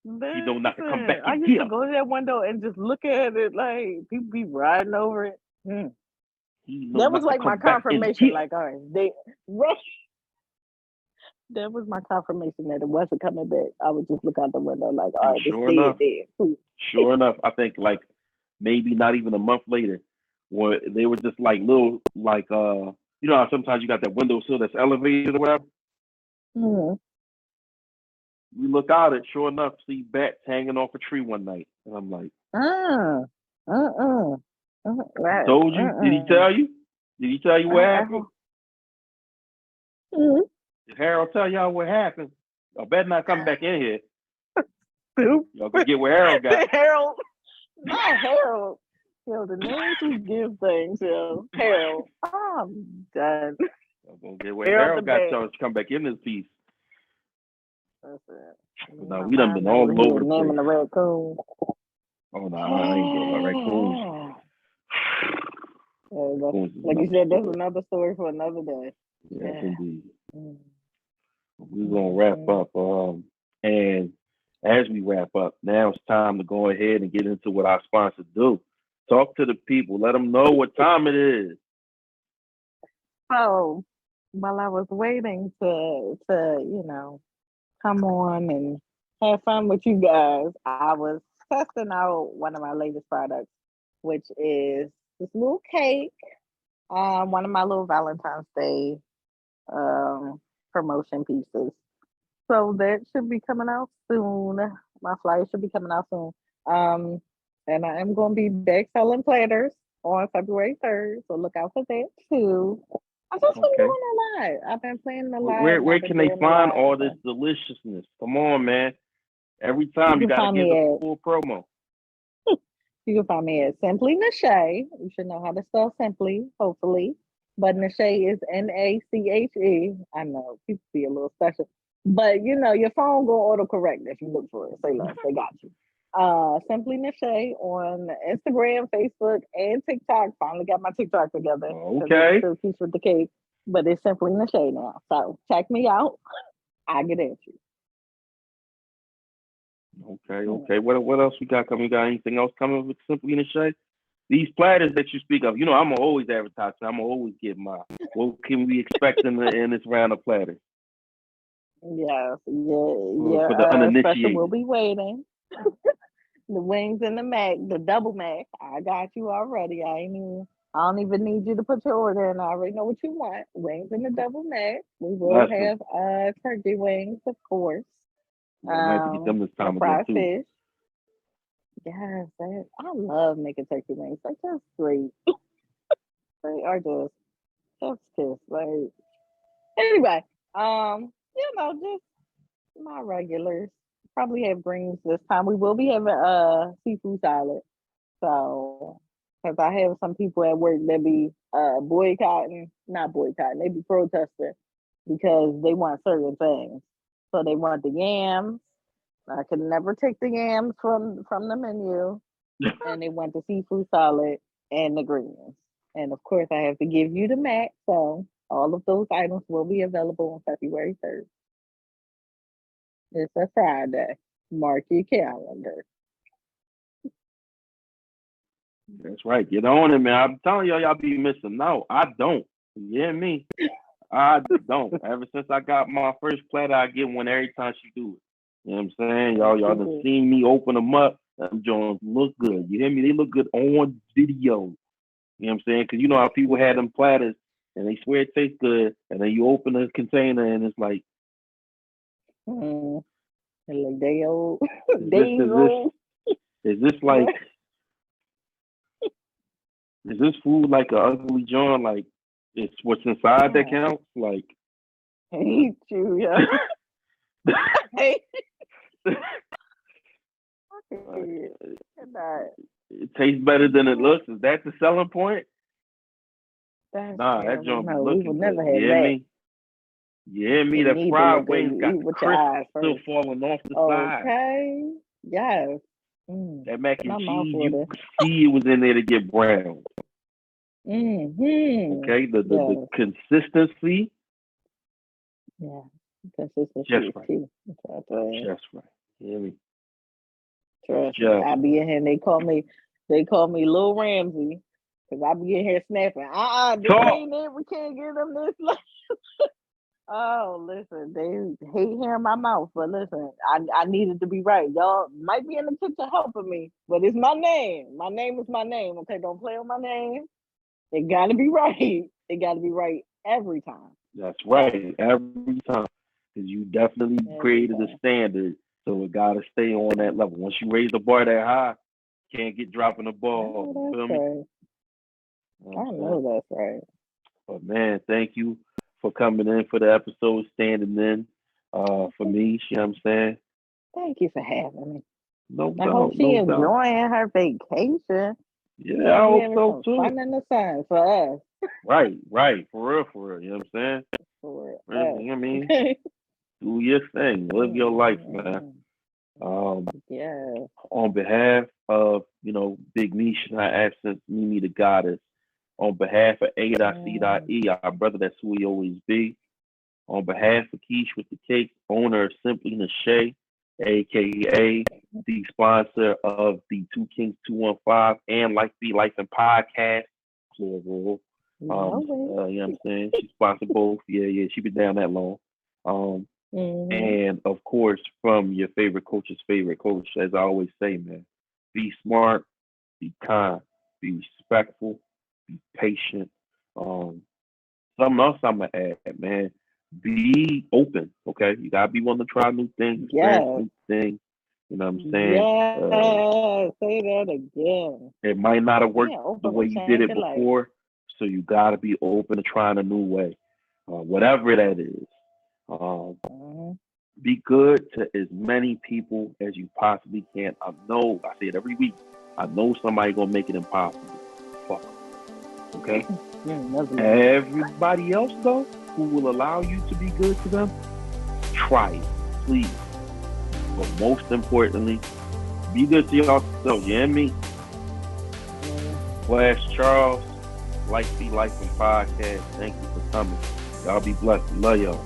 You know not to come back I in used here. to go to that window and just look at it like people be riding over it. He know That was not to like my come back in confirmation. here. Like, all right, that was my confirmation that it wasn't coming back. I would just look out the window like, all And right, it's sure dead, enough, dead. I think like maybe not even a month later, where they were just like little like you know how sometimes you got that windowsill that's elevated or whatever. Mm-hmm. We look out at sure enough see bats hanging off a tree one night, and I'm like, he told you? Did he tell you? Did he tell you what happened? Mm-hmm. Did Harold tell y'all what happened? I better not come back in here. Stupid. Y'all gonna get where Harold got. Harold, not Harold. Yo, the names we give things, yo. Harold. I'm done. Y'all gonna get where Harold the Harold got bat. y'all to come back in this piece. That's it. No, we done been all over the place. Naming the raccoon. Oh no, I ain't doing my raccoons. Like you said, that's another story for another day. Yes, indeed. We're gonna wrap up. And as we wrap up, now it's time to go ahead and get into what our sponsors do. Talk to the people. Let them know what time it is. So, while I was waiting to come on and have fun with you guys, I was testing out one of my latest products, which is this little cake. One of my little Valentine's Day promotion pieces. So that should be coming out soon. My flyer should be coming out soon. And I am going to be back selling platters on February 3rd. So look out for that too. I've just been doing a lot. I've been playing a lot. Where can they find all this deliciousness? Come on, man. Every time you got to give the full promo. You can find me at Simply Nashay. You should know how to spell Simply, hopefully. But Nashay is Nache. I know people be a little special, but you know your phone go autocorrect if you look for it. Say less, they got you. Simply Nashay on Instagram, Facebook, and TikTok. Finally got my TikTok together. Okay. Still keeps with the cake, but it's Simply Nashay now. So check me out. I get at you. Okay. What else we got coming? You got anything else coming with Simply Nashay? These platters that you speak of, you know, I'm gonna always advertise. I'm gonna always get mine. What can we expect in this round of platters? Yes, For the uninitiated. special will be waiting. The wings and the mac, the double mac. I got you already. I don't even need you to put your order in. I already know what you want. Wings and the double mac. We will have turkey wings, of course. I might have to get them this time again too. Fish. Yes, I love making turkey wings. They're just great. They are just kiss. Like anyway, just my regulars. Probably have greens this time. We will be having seafood salad. So, because I have some people at work that be not boycotting, they be protesting because they want certain things. So they want the yams. I could never take the yams from the menu, and they want the seafood salad and the greens. And of course, I have to give you the mac. So all of those items will be available on February 3rd. It's a Friday. Mark your calendar. That's right. Get on it, man. I'm telling y'all be missing. No, I don't. You hear me? I don't. Ever since I got my first platter, I get one every time she do it. You know what I'm saying? Y'all done seen me open them up. Them Jones look good. You hear me? They look good on video. You know what I'm saying? Because you know how people had them platters and they swear it tastes good, and then you open the container and it's like, like day old. Is this like? Is this food like an ugly joint? Like it's what's inside that counts? Like I hate you, yeah. It tastes better than it looks. Is that the selling point? That joint be looking good. You hear me? You hear me? The fried wings got the crisp still falling off the side. Okay. Yes. That mac and cheese, you could see it was in there to get brown. Okay, the consistency. Yeah, consistency just is right. key. Just right. You hear me? Trust me. Just I be in here and they call me Lil Ramsey. Cause I be in here snapping. This talk. ain't it. We can't get them this. Oh, listen, they hate hearing my mouth, but listen, I needed to be right. Y'all might be in the kitchen helping me, but it's my name. My name is my name. Okay, don't play with my name. It gotta be right. It gotta be right every time. That's right, every time. Because you definitely created a standard, so it got to stay on that level. Once you raise the bar that high, can't get dropping the ball. You feel me? I know that's right. But man, thank you for coming in for the episode, standing in for me. You know what I'm saying? Thank you for having me. No I doubt. hope she enjoying her vacation. Yeah, I hope so too. Fun in the sun for us. Right. For real. You know what I'm saying? For us. You know what I mean? Do your thing. Live your life, man. Yeah. On behalf of, Big Niche and our absence, Mimi the Goddess, on behalf of A.C.E, our brother that's who he always be, on behalf of Keisha with the Cake, owner of Simply Nashay, aka the sponsor of the Two Kings 215 and Life Be Life and Podcast, plural. You know what I'm saying? She sponsored both. Yeah, she been down that long. And of course, from your favorite coach's favorite coach, as I always say, man, be smart, be kind, be respectful, be patient. Something else I'm gonna add, man. Be open, okay? You gotta be willing to try new things, experience new things. You know what I'm saying? Yeah, say that again. It might not have worked the way you did it before, so you gotta be open to trying a new way, whatever that is. Be good to as many people as you possibly can. I say it every week. I know somebody gonna make it impossible. Fuck. Okay? Everybody else though, who will allow you to be good to them, try it, please. But most importantly, be good to yourself. You hear me? Flash Charles, Life Be Life and Podcast. Thank you for coming. Y'all be blessed. Love y'all.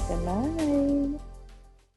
Good night.